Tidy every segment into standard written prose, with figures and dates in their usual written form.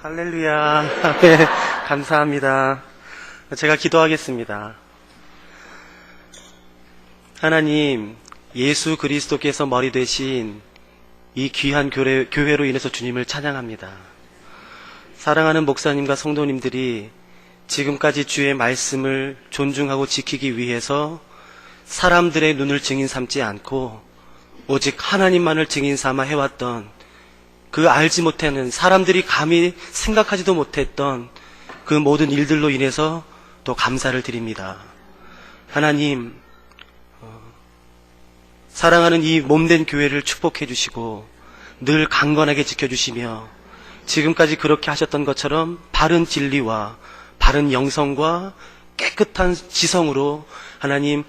할렐루야. 네, 감사합니다. 제가 기도하겠습니다. 하나님, 예수 그리스도께서 머리 되신 이 귀한 교회로 인해서 주님을 찬양합니다. 사랑하는 목사님과 성도님들이 지금까지 주의 말씀을 존중하고 지키기 위해서 사람들의 눈을 증인 삼지 않고 오직 하나님만을 증인 삼아 해왔던 그 알지 못하는, 사람들이 감히 생각하지도 못했던 그 모든 일들로 인해서 또 감사를 드립니다. 하나님, 사랑하는 이 몸된 교회를 축복해 주시고 늘 강건하게 지켜주시며 지금까지 그렇게 하셨던 것처럼 바른 진리와 바른 영성과 깨끗한 지성으로 하나님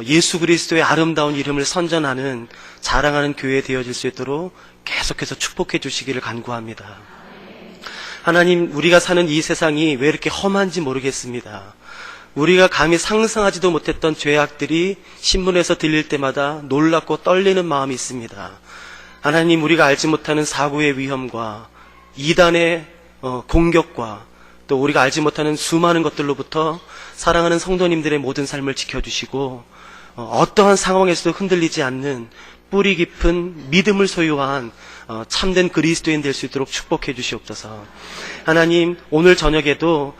예수 그리스도의 아름다운 이름을 선전하는, 자랑하는 교회 되어질 수 있도록 계속해서 축복해 주시기를 간구합니다. 하나님, 우리가 사는 이 세상이 왜 이렇게 험한지 모르겠습니다. 우리가 감히 상상하지도 못했던 죄악들이 신문에서 들릴 때마다 놀랍고 떨리는 마음이 있습니다. 하나님, 우리가 알지 못하는 사고의 위험과 이단의 공격과 또 우리가 알지 못하는 수많은 것들로부터 사랑하는 성도님들의 모든 삶을 지켜주시고 어떠한 상황에서도 흔들리지 않는 뿌리 깊은 믿음을 소유한 참된 그리스도인 될 수 있도록 축복해 주시옵소서. 하나님, 오늘 저녁에도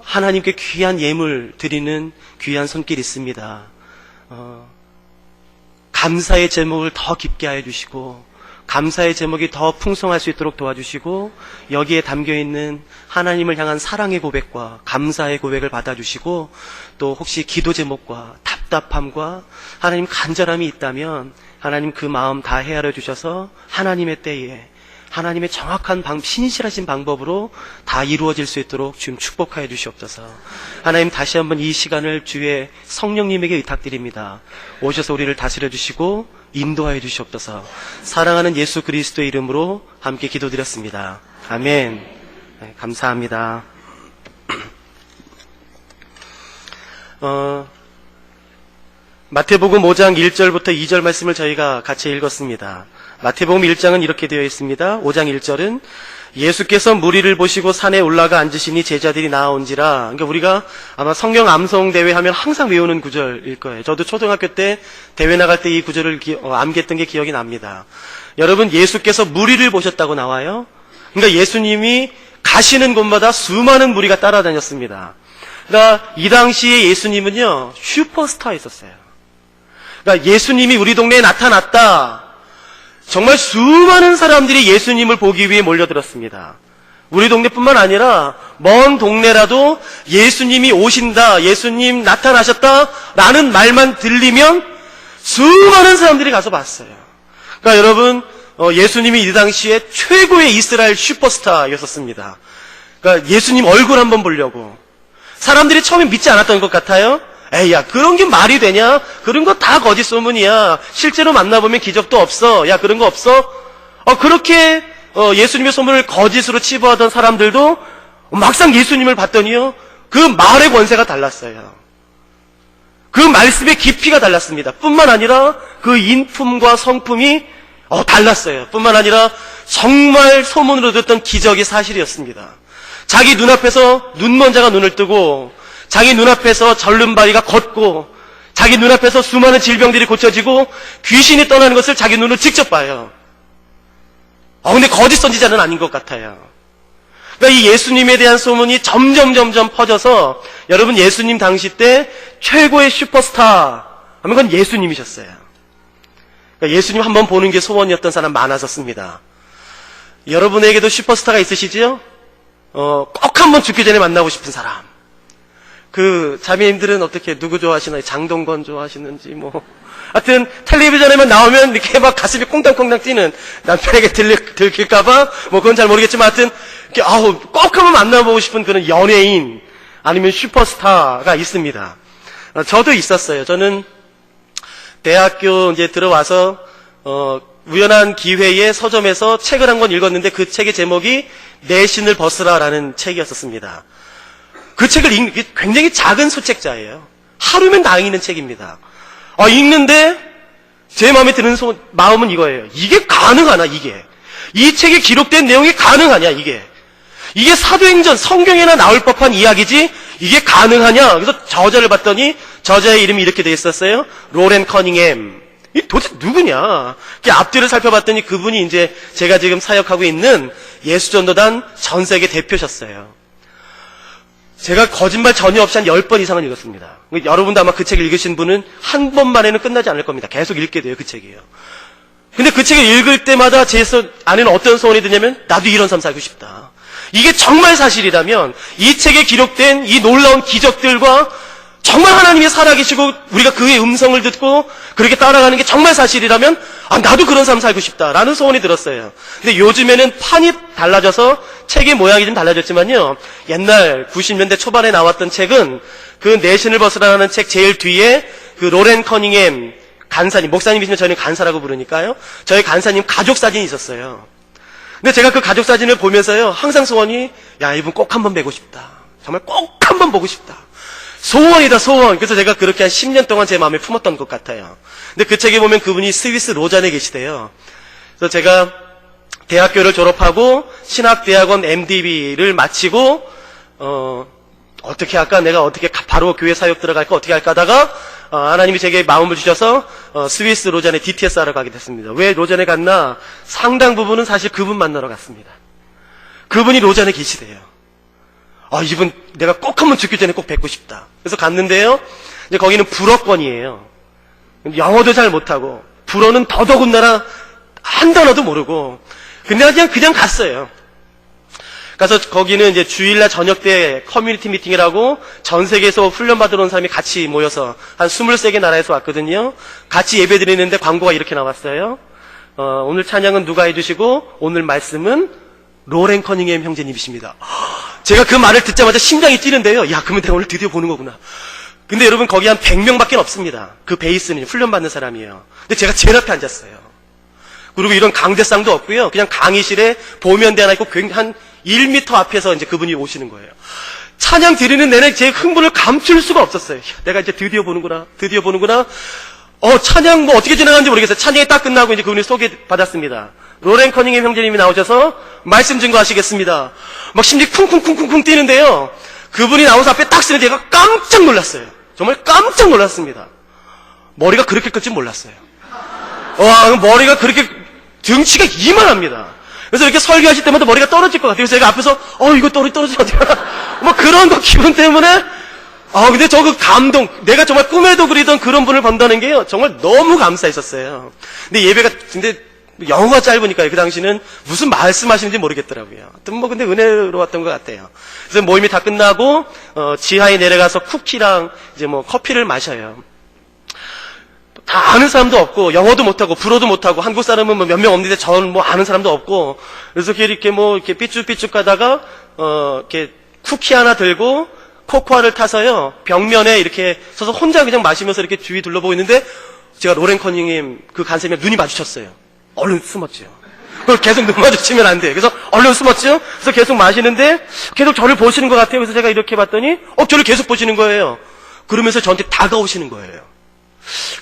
하나님께 귀한 예물 드리는 귀한 손길이 있습니다. 감사의 제목을 더 깊게 하여 주시고 감사의 제목이 더 풍성할 수 있도록 도와주시고 여기에 담겨있는 하나님을 향한 사랑의 고백과 감사의 고백을 받아주시고 또 혹시 기도 제목과 답답함과 하나님 간절함이 있다면 하나님 그 마음 다 헤아려 주셔서 하나님의 때에 하나님의 정확한 신실하신 방법으로 다 이루어질 수 있도록 주님 축복하여 주시옵소서. 하나님, 다시 한번 이 시간을 주의 성령님에게 의탁드립니다. 오셔서 우리를 다스려 주시고 인도하여 주시옵소서. 사랑하는 예수 그리스도의 이름으로 함께 기도드렸습니다. 아멘. 네, 감사합니다. 마태복음 5장 1절부터 2절 말씀을 저희가 같이 읽었습니다. 마태복음 1장은 이렇게 되어 있습니다. 5장 1절은 예수께서 무리를 보시고 산에 올라가 앉으시니 제자들이 나아온지라. 그러니까 우리가 아마 성경 암송 대회 하면 항상 외우는 구절일 거예요. 저도 초등학교 때 대회 나갈 때 이 구절을 암기했던 게 기억이 납니다. 여러분, 예수께서 무리를 보셨다고 나와요. 그러니까 예수님이 가시는 곳마다 수많은 무리가 따라다녔습니다. 그러니까 이 당시에 예수님은요, 슈퍼스타였었어요. 그러니까 예수님이 우리 동네에 나타났다. 정말 수많은 사람들이 예수님을 보기 위해 몰려들었습니다. 우리 동네뿐만 아니라 먼 동네라도 예수님이 오신다, 예수님 나타나셨다 라는 말만 들리면 수많은 사람들이 가서 봤어요. 그러니까 여러분, 예수님이 이 당시에 최고의 이스라엘 슈퍼스타였었습니다. 그러니까 예수님 얼굴 한번 보려고 사람들이 처음에 믿지 않았던 것 같아요. 에이, 야, 그런 게 말이 되냐? 그런 거 다 거짓 소문이야. 실제로 만나보면 기적도 없어. 야, 그런 거 없어? 그렇게 예수님의 소문을 거짓으로 치부하던 사람들도 막상 예수님을 봤더니요, 그 말의 권세가 달랐어요. 그 말씀의 깊이가 달랐습니다. 뿐만 아니라 그 인품과 성품이 달랐어요. 뿐만 아니라 정말 소문으로 듣던 기적이 사실이었습니다. 자기 눈앞에서 눈먼 자가 눈을 뜨고, 자기 눈앞에서 절름발이가 걷고, 자기 눈앞에서 수많은 질병들이 고쳐지고 귀신이 떠나는 것을 자기 눈으로 직접 봐요. 근데 거짓 선지자는 아닌 것 같아요. 그러니까 이 예수님에 대한 소문이 점점 퍼져서, 여러분, 예수님 당시 때 최고의 슈퍼스타 하면 그건 예수님이셨어요. 그러니까 예수님 한번 보는 게 소원이었던 사람 많아졌습니다. 여러분에게도 슈퍼스타가 있으시지요? 꼭 한번 죽기 전에 만나고 싶은 사람. 그 자매님들은 어떻게, 누구 좋아하시나요? 장동건 좋아하시는지 하여튼 텔레비전에만 나오면 이렇게 막 가슴이 콩당콩당 뛰는, 남편에게 들킬까봐 그건 잘 모르겠지만 하여튼 이렇게 꼭 한번 만나보고 싶은 그런 연예인 아니면 슈퍼스타가 있습니다. 저도 있었어요. 저는 대학교 이제 들어와서 우연한 기회에 서점에서 책을 한 권 읽었는데 그 책의 제목이 내 신을 벗으라라는 책이었었습니다. 그 책을 굉장히 작은 소책자예요. 하루면 다 읽는 책입니다. 읽는데 제 마음에 드는 마음은 이거예요. 이게 가능하나, 이게. 이 책에 기록된 내용이 가능하냐, 이게. 이게 사도행전, 성경에나 나올 법한 이야기지, 이게 가능하냐? 그래서 저자를 봤더니, 저자의 이름이 이렇게 되어 있었어요. 로렌 커닝햄. 이 도대체 누구냐? 앞뒤를 살펴봤더니 그분이 이제 제가 지금 사역하고 있는 예수전도단 전 세계 대표셨어요. 제가 거짓말 전혀 없이 한 10번 이상은 읽었습니다. 여러분도 아마 그 책을 읽으신 분은 한 번만에는 끝나지 않을 겁니다. 계속 읽게 돼요, 그 책이에요. 근데 그 책을 읽을 때마다 제 안에는 어떤 소원이 드냐면, 나도 이런 삶 살고 싶다. 이게 정말 사실이라면, 이 책에 기록된 이 놀라운 기적들과 정말 하나님이 살아계시고 우리가 그의 음성을 듣고 그렇게 따라가는 게 정말 사실이라면, 나도 그런 삶 살고 싶다라는 소원이 들었어요. 근데 요즘에는 판이 달라져서 책의 모양이 좀 달라졌지만요, 옛날 90년대 초반에 나왔던 책은 그 내신을 벗어나는 책 제일 뒤에 그 로렌 커닝햄 간사님, 목사님이시면 저희는 간사라고 부르니까요, 저희 간사님 가족 사진이 있었어요. 근데 제가 그 가족 사진을 보면서요, 항상 소원이, 야, 이분 꼭 한번 뵈고 싶다. 정말 꼭 한번 보고 싶다. 소원이다, 소원. 그래서 제가 그렇게 한 10년 동안 제 마음에 품었던 것 같아요. 근데 그 책에 보면 그분이 스위스 로잔에 계시대요. 그래서 제가 대학교를 졸업하고 신학대학원 MDB를 마치고 어떻게 할까? 내가 어떻게 바로 교회 사역 들어갈까? 어떻게 할까 하다가 하나님이 제게 마음을 주셔서 스위스 로잔에 DTS 하러 가게 됐습니다. 왜 로잔에 갔나? 상당 부분은 사실 그분 만나러 갔습니다. 그분이 로잔에 계시대요. 이분 내가 꼭 한번 죽기 전에 꼭 뵙고 싶다. 그래서 갔는데요, 이제 거기는 불어권이에요. 영어도 잘 못하고, 불어는 더더군다나 한 단어도 모르고, 근데 그냥 갔어요. 가서 거기는 이제 주일날 저녁 때 커뮤니티 미팅이라고 전 세계에서 훈련받으러 온 사람이 같이 모여서 한 23개 나라에서 왔거든요. 같이 예배 드리는데 광고가 이렇게 나왔어요. 오늘 찬양은 누가 해주시고, 오늘 말씀은 로렌 커닝햄 형제님이십니다. 제가 그 말을 듣자마자 심장이 뛰는데요. 야, 그러면 내가 오늘 드디어 보는 거구나. 근데 여러분, 거기 한 100명밖에 없습니다. 그 베이스는 훈련받는 사람이에요. 근데 제가 제일 앞에 앉았어요. 그리고 이런 강대상도 없고요. 그냥 강의실에 보면대 하나 있고 한 1m 앞에서 이제 그분이 오시는 거예요. 찬양 드리는 내내 제 흥분을 감출 수가 없었어요. 야, 내가 이제 드디어 보는구나. 드디어 보는구나. 찬양 뭐 어떻게 진행하는지 모르겠어요. 찬양이 딱 끝나고 이제 그분이 소개받았습니다. 로렌 커닝햄 형제님이 나오셔서 말씀 증거하시겠습니다. 막 심리 쿵쿵쿵쿵쿵 뛰는데요. 그분이 나오서 앞에 딱 쓰는데 제가 깜짝 놀랐어요. 정말 깜짝 놀랐습니다. 머리가 그렇게 클 줄 몰랐어요. 머리가 그렇게 등치가 이만합니다. 그래서 이렇게 설교하실 때마다 머리가 떨어질 것 같아요. 그래서 제가 앞에서 이거 떨어지면 어떡하나 뭐 그런 거 기분 때문에 근데 저 그 감동, 내가 정말 꿈에도 그리던 그런 분을 본다는 게요, 정말 너무 감사했었어요. 근데 영어가 짧으니까요. 그 당시는 무슨 말씀하시는지 모르겠더라고요. 하여튼 뭐 근데 은혜로웠던 것 같아요. 그래서 모임이 다 끝나고 지하에 내려가서 쿠키랑 이제 뭐 커피를 마셔요. 다 아는 사람도 없고, 영어도 못하고, 불어도 못하고, 한국 사람은 뭐 몇 명 없는데 저는 뭐 아는 사람도 없고, 그래서 이렇게 뭐 이렇게 삐쭉삐쭉 가다가 이렇게 쿠키 하나 들고 코코아를 타서요, 벽면에 이렇게 서서 혼자 그냥 마시면서 이렇게 주위 둘러보고 있는데, 제가 로렌 커닝햄 그 간사님이랑 눈이 마주쳤어요. 얼른 숨었죠. 그걸 계속 눈 마주치면 안 돼요. 그래서 얼른 숨었죠. 그래서 계속 마시는데 계속 저를 보시는 것 같아요. 그래서 제가 이렇게 봤더니 저를 계속 보시는 거예요. 그러면서 저한테 다가오시는 거예요.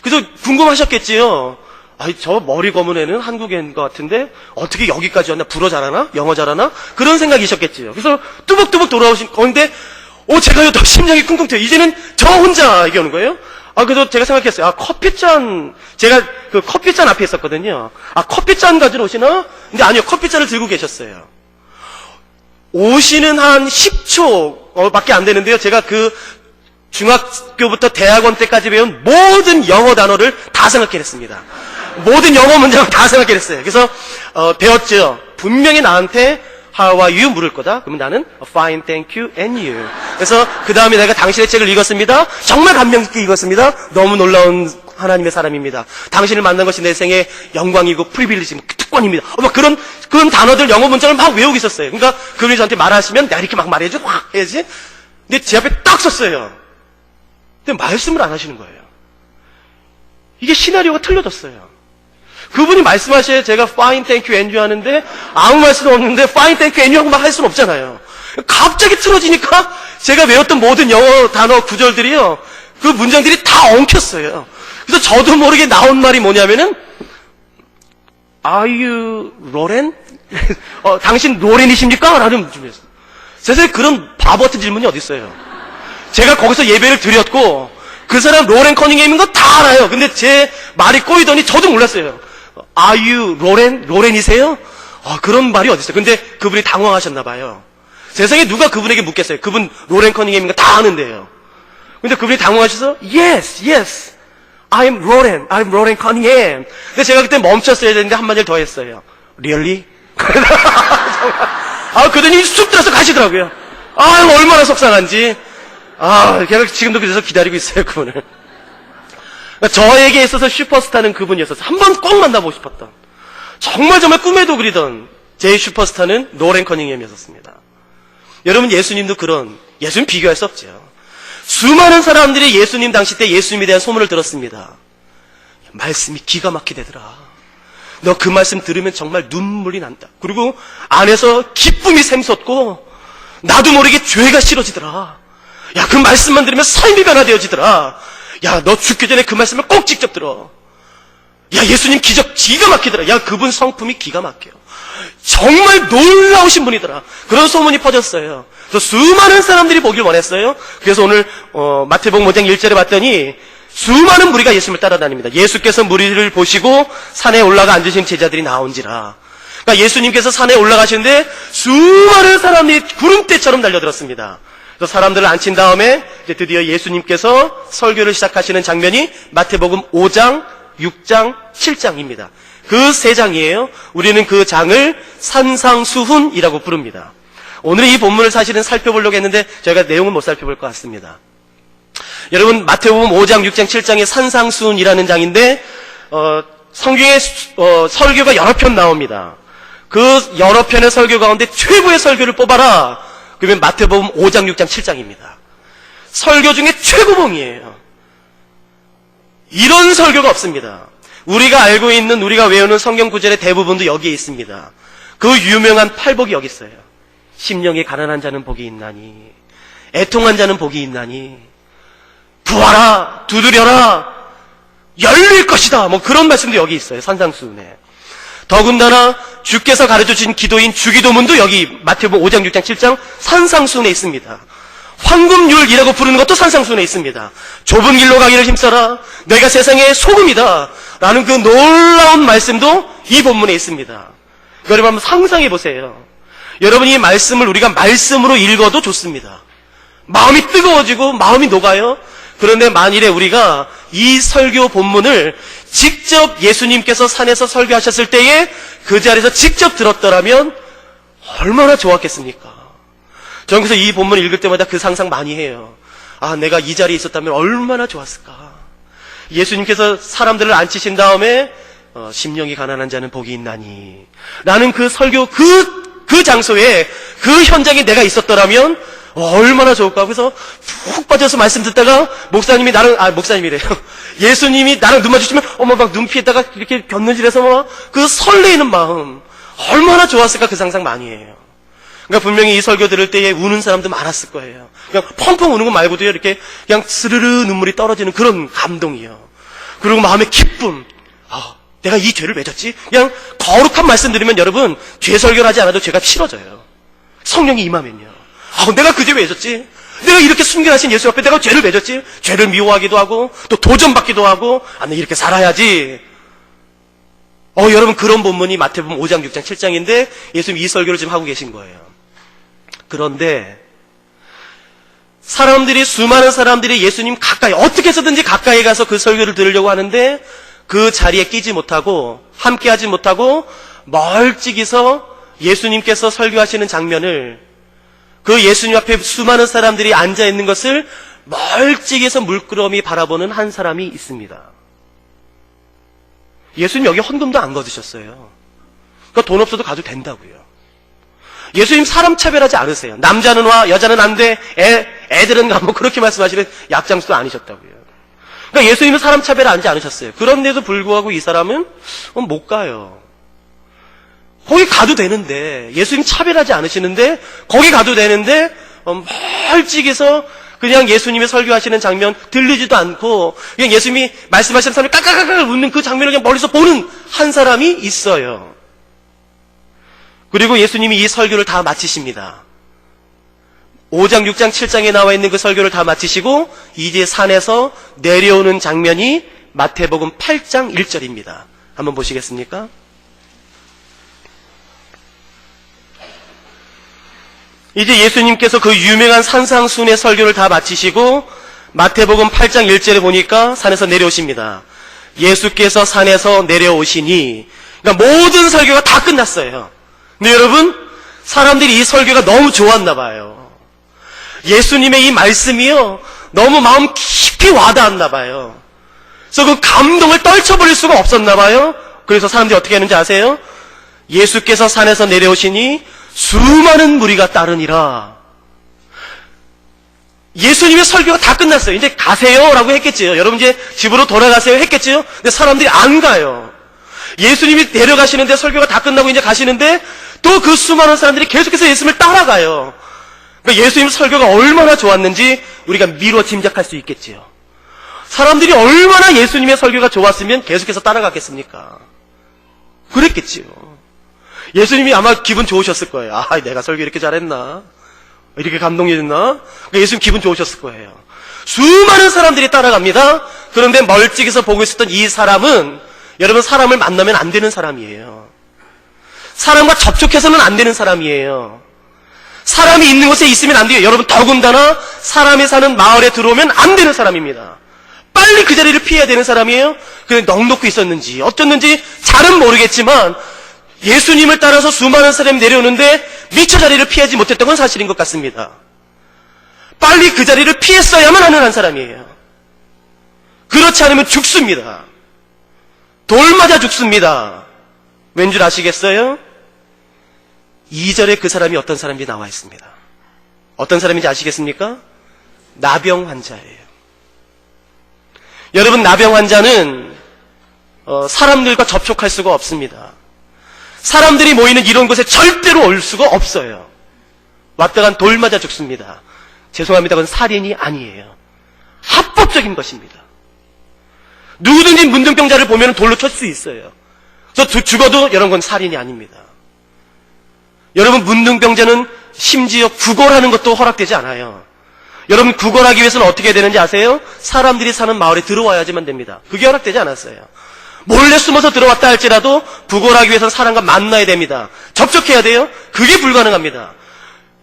그래서 궁금하셨겠지요. 저 머리 검은 애는 한국인 것 같은데 어떻게 여기까지 왔나? 불어 잘하나? 영어 잘하나? 그런 생각이셨겠지요. 그래서 뚜벅뚜벅 돌아오신 건데 제가요 더 심장이 쿵쿵 뛰어요. 이제는 저 혼자 얘기하는 거예요. 그래서 제가 생각했어요. 커피잔, 제가 그 커피잔 앞에 있었거든요. 커피잔 가지러 오시나? 근데 아니요, 커피잔을 들고 계셨어요. 오시는 한 10초 밖에 안 되는데요. 제가 그 중학교부터 대학원 때까지 배운 모든 영어 단어를 다 생각해냈습니다. 모든 영어 문장을 다 생각해냈어요. 그래서 배웠죠. 분명히 나한테 How are you? 물을 거다. 그러면 나는 Fine, thank you, and you. 그래서 그 다음에 내가 당신의 책을 읽었습니다. 정말 감명 깊게 읽었습니다. 너무 놀라운 하나님의 사람입니다. 당신을 만난 것이 내 생의 영광이고 프리빌리지, 특권입니다. 막 그런 단어들, 영어 문장을 막 외우고 있었어요. 그러니까 그분이 저한테 말하시면 내가 이렇게 막 말해줘, 확 해야지. 근데 제 앞에 딱 섰어요. 근데 말씀을 안 하시는 거예요. 이게 시나리오가 틀려졌어요. 그분이 말씀하셔야 제가 fine, thank you, and you 하는데 아무 말씀도 없는데 fine, thank you, and you 하고 막 할 수는 없잖아요. 갑자기 틀어지니까 제가 외웠던 모든 영어 단어 구절들이요, 그 문장들이 다 엉켰어요. 그래서 저도 모르게 나온 말이 뭐냐면은 Are you 로렌? 당신 로렌이십니까? 라는 질문이었어요. 세상에 그런 바보 같은 질문이 어디 있어요. 제가 거기서 예배를 드렸고 그 사람 로렌 커닝햄인 거 다 알아요. 근데 제 말이 꼬이더니 저도 몰랐어요. Are you 로렌? 로렌이세요? 그런 말이 어디 있어요. 근데 그분이 당황하셨나 봐요. 세상에 누가 그분에게 묻겠어요. 그분 로렌 커닝햄인 거 다 아는데요. 근데 그분이 당황하셔서 Yes, yes. I'm Loren Cunningham. 근데 제가 그때 멈췄어야 되는데 한마디를 더 했어요. Really? 그러더니 쑥 들어서 가시더라고요. 얼마나 속상한지. 걔가 지금도 그래서 기다리고 있어요, 그분을. 그러니까 저에게 있어서 슈퍼스타는 그분이었어요. 한번 꼭 만나보고 싶었던. 정말 꿈에도 그리던 제 슈퍼스타는 로렌 커닝햄이었습니다. 여러분, 예수님도 예수님 비교할 수 없죠. 수많은 사람들이 예수님 당시 때 예수님에 대한 소문을 들었습니다. 말씀이 기가 막히대더라. 너 그 말씀 들으면 정말 눈물이 난다. 그리고 안에서 기쁨이 샘솟고 나도 모르게 죄가 싫어지더라. 야, 그 말씀만 들으면 삶이 변화되어지더라. 야, 너 죽기 전에 그 말씀을 꼭 직접 들어. 야, 예수님 기적 기가 막히더라. 야, 그분 성품이 기가 막혀. 정말 놀라우신 분이더라. 그런 소문이 퍼졌어요. 그래서 수많은 사람들이 보길 원했어요. 그래서 오늘 마태복음 5장 1절에 봤더니 수많은 무리가 예수님을 따라다닙니다. 예수께서 무리를 보시고 산에 올라가 앉으신 제자들이 나온지라. 그러니까 예수님께서 산에 올라가시는데 수많은 사람들이 구름대처럼 달려들었습니다. 그래서 사람들을 앉힌 다음에 이제 드디어 예수님께서 설교를 시작하시는 장면이 마태복음 5장, 6장, 7장입니다. 그 세 장이에요. 우리는 그 장을 산상수훈이라고 부릅니다. 오늘 이 본문을 사실은 살펴보려고 했는데 저희가 내용은 못 살펴볼 것 같습니다. 여러분, 마태복음 5장, 6장, 7장의 산상수훈이라는 장인데 성경에 설교가 여러 편 나옵니다. 그 여러 편의 설교 가운데 최고의 설교를 뽑아라. 그러면 마태복음 5장, 6장, 7장입니다. 설교 중에 최고봉이에요. 이런 설교가 없습니다. 우리가 알고 있는, 우리가 외우는 성경 구절의 대부분도 여기에 있습니다. 그 유명한 팔복이 여기 있어요. 심령이 가난한 자는 복이 있나니, 애통한 자는 복이 있나니, 구하라, 두드려라, 열릴 것이다. 그런 말씀도 여기 있어요. 산상수훈에. 더군다나 주께서 가르쳐주신 기도인 주기도문도 여기 마태복음 5장, 6장, 7장 산상수훈에 있습니다. 황금률이라고 부르는 것도 산상수훈에 있습니다. 좁은 길로 가기를 힘써라. 내가 세상의 소금이다. 라는 그 놀라운 말씀도 이 본문에 있습니다. 여러분 한번 상상해 보세요. 여러분, 이 말씀을 우리가 말씀으로 읽어도 좋습니다. 마음이 뜨거워지고 마음이 녹아요. 그런데 만일에 우리가 이 설교 본문을 직접 예수님께서 산에서 설교하셨을 때에 그 자리에서 직접 들었더라면 얼마나 좋았겠습니까? 저는 그래서 이 본문을 읽을 때마다 그 상상 많이 해요. 내가 이 자리에 있었다면 얼마나 좋았을까. 예수님께서 사람들을 앉히신 다음에 심령이 가난한 자는 복이 있나니 라는 그 설교 그 장소에 그 현장에 내가 있었더라면 얼마나 좋을까. 그래서 푹 빠져서 말씀 듣다가 목사님이래요. 예수님이 나랑 눈 마주치면 막 눈피에다가 이렇게 곁눈질해서 그 설레이는 마음 얼마나 좋았을까. 그 상상 많이 해요. 그러니까 분명히 이 설교 들을 때에 우는 사람도 많았을 거예요. 그냥 펑펑 우는 거 말고도요, 이렇게 그냥 스르르 눈물이 떨어지는 그런 감동이요. 그리고 마음의 기쁨. 내가 이 죄를 왜 졌지? 그냥 거룩한 말씀 들으면 여러분, 죄 설교를 하지 않아도 죄가 치러져요. 성령이 임하면요. 내가 그 죄 왜 졌지? 내가 이렇게 순결하신 예수 앞에 내가 죄를 왜 졌지? 죄를 미워하기도 하고, 또 도전받기도 하고, 나 이렇게 살아야지. 여러분, 그런 본문이 마태복음 5장, 6장, 7장인데 예수님 이 설교를 지금 하고 계신 거예요. 그런데 수많은 사람들이 예수님 가까이, 어떻게 해서든지 가까이 가서 그 설교를 들으려고 하는데 그 자리에 끼지 못하고 함께하지 못하고 멀찍이서 예수님께서 설교하시는 장면을, 그 예수님 앞에 수많은 사람들이 앉아있는 것을 멀찍이서 물끄러미 바라보는 한 사람이 있습니다. 예수님 여기 헌금도 안 거두셨어요. 그러니까 돈 없어도 가도 된다고요. 예수님 사람 차별하지 않으세요. 남자는 와, 여자는 안 돼, 애들은 가, 그렇게 말씀하시는 약장수도 아니셨다고요. 그러니까 예수님은 사람 차별하지 않으셨어요. 그런데도 불구하고 이 사람은 못 가요. 거기 가도 되는데, 예수님 차별하지 않으시는데 거기 가도 되는데 멀찍이서 그냥 예수님이 설교하시는 장면 들리지도 않고 그냥 예수님이 말씀하시는 사람이 까까까까 웃는 그 장면을 그냥 멀리서 보는 한 사람이 있어요. 그리고 예수님이 이 설교를 다 마치십니다. 5장, 6장, 7장에 나와 있는 그 설교를 다 마치시고 이제 산에서 내려오는 장면이 마태복음 8장 1절입니다. 한번 보시겠습니까? 이제 예수님께서 그 유명한 산상순의 설교를 다 마치시고 마태복음 8장 1절에 보니까 산에서 내려오십니다. 예수께서 산에서 내려오시니, 그러니까 모든 설교가 다 끝났어요. 근데 여러분, 사람들이 이 설교가 너무 좋았나 봐요. 예수님의 이 말씀이요, 너무 마음 깊이 와닿았나 봐요. 그래서 그 감동을 떨쳐버릴 수가 없었나 봐요. 그래서 사람들이 어떻게 하는지 아세요? 예수께서 산에서 내려오시니 수많은 무리가 따르니라. 예수님의 설교가 다 끝났어요. 이제 가세요 라고 했겠지요. 여러분 이제 집으로 돌아가세요 했겠지요. 근데 사람들이 안 가요. 예수님이 내려가시는데 설교가 다 끝나고 이제 가시는데 또 그 수많은 사람들이 계속해서 예수님을 따라가요. 그러니까 예수님 설교가 얼마나 좋았는지 우리가 미루어 짐작할 수 있겠지요. 사람들이 얼마나 예수님의 설교가 좋았으면 계속해서 따라갔겠습니까? 그랬겠지요. 예수님이 아마 기분 좋으셨을 거예요. 아, 내가 설교 이렇게 잘했나? 이렇게 감동이었나? 그러니까 예수님 기분 좋으셨을 거예요. 수많은 사람들이 따라갑니다. 그런데 멀찍이서 보고 있었던 이 사람은, 여러분, 사람을 만나면 안 되는 사람이에요. 사람과 접촉해서는 안 되는 사람이에요. 사람이 있는 곳에 있으면 안 돼요. 여러분, 더군다나 사람이 사는 마을에 들어오면 안 되는 사람입니다. 빨리 그 자리를 피해야 되는 사람이에요. 그냥 넋놓고 있었는지 어쩌는지 잘은 모르겠지만 예수님을 따라서 수많은 사람이 내려오는데 미처 자리를 피하지 못했던 건 사실인 것 같습니다. 빨리 그 자리를 피했어야만 하는 한 사람이에요. 그렇지 않으면 죽습니다. 돌 맞아 죽습니다. 왠 줄 아시겠어요? 2절에 그 사람이 어떤 사람인지 나와 있습니다. 어떤 사람인지 아시겠습니까? 나병 환자예요. 여러분, 나병 환자는 사람들과 접촉할 수가 없습니다. 사람들이 모이는 이런 곳에 절대로 올 수가 없어요. 왔다간 돌 맞아 죽습니다. 죄송합니다. 그건 살인이 아니에요. 합법적인 것입니다. 누구든지 문둥병자를 보면 돌로 칠 수 있어요. 그래서 죽어도 여러분 건 살인이 아닙니다. 여러분, 문둥병자는 심지어 구걸하는 것도 허락되지 않아요. 여러분, 구걸하기 위해서는 어떻게 해야 되는지 아세요? 사람들이 사는 마을에 들어와야지만 됩니다. 그게 허락되지 않았어요. 몰래 숨어서 들어왔다 할지라도 구걸하기 위해서는 사람과 만나야 됩니다. 접촉해야 돼요? 그게 불가능합니다.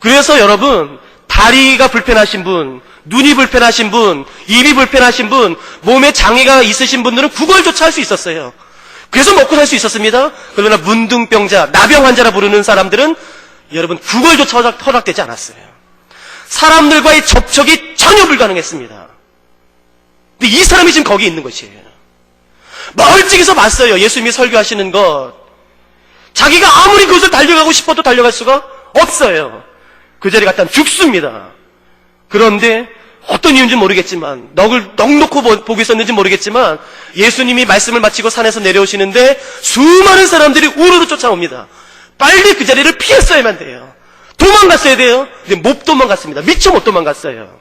그래서 여러분, 다리가 불편하신 분, 눈이 불편하신 분, 입이 불편하신 분, 몸에 장애가 있으신 분들은 구걸조차 할 수 있었어요. 그래서 먹고 살 수 있었습니다. 그러나 문둥병자, 나병 환자라 부르는 사람들은 여러분 구걸조차 허락되지 않았어요. 사람들과의 접촉이 전혀 불가능했습니다. 근데 이 사람이 지금 거기 있는 것이에요. 멀찍이서 봤어요. 예수님이 설교하시는 것. 자기가 아무리 그것을 달려가고 싶어도 달려갈 수가 없어요. 그 자리에 갔다 죽습니다. 그런데 어떤 이유인지 모르겠지만, 넋놓고 보고 있었는지 모르겠지만 예수님이 말씀을 마치고 산에서 내려오시는데 수많은 사람들이 우르르 쫓아옵니다. 빨리 그 자리를 피했어야만 돼요. 도망갔어야 돼요. 근데 못 도망갔습니다. 미처 못 도망갔어요.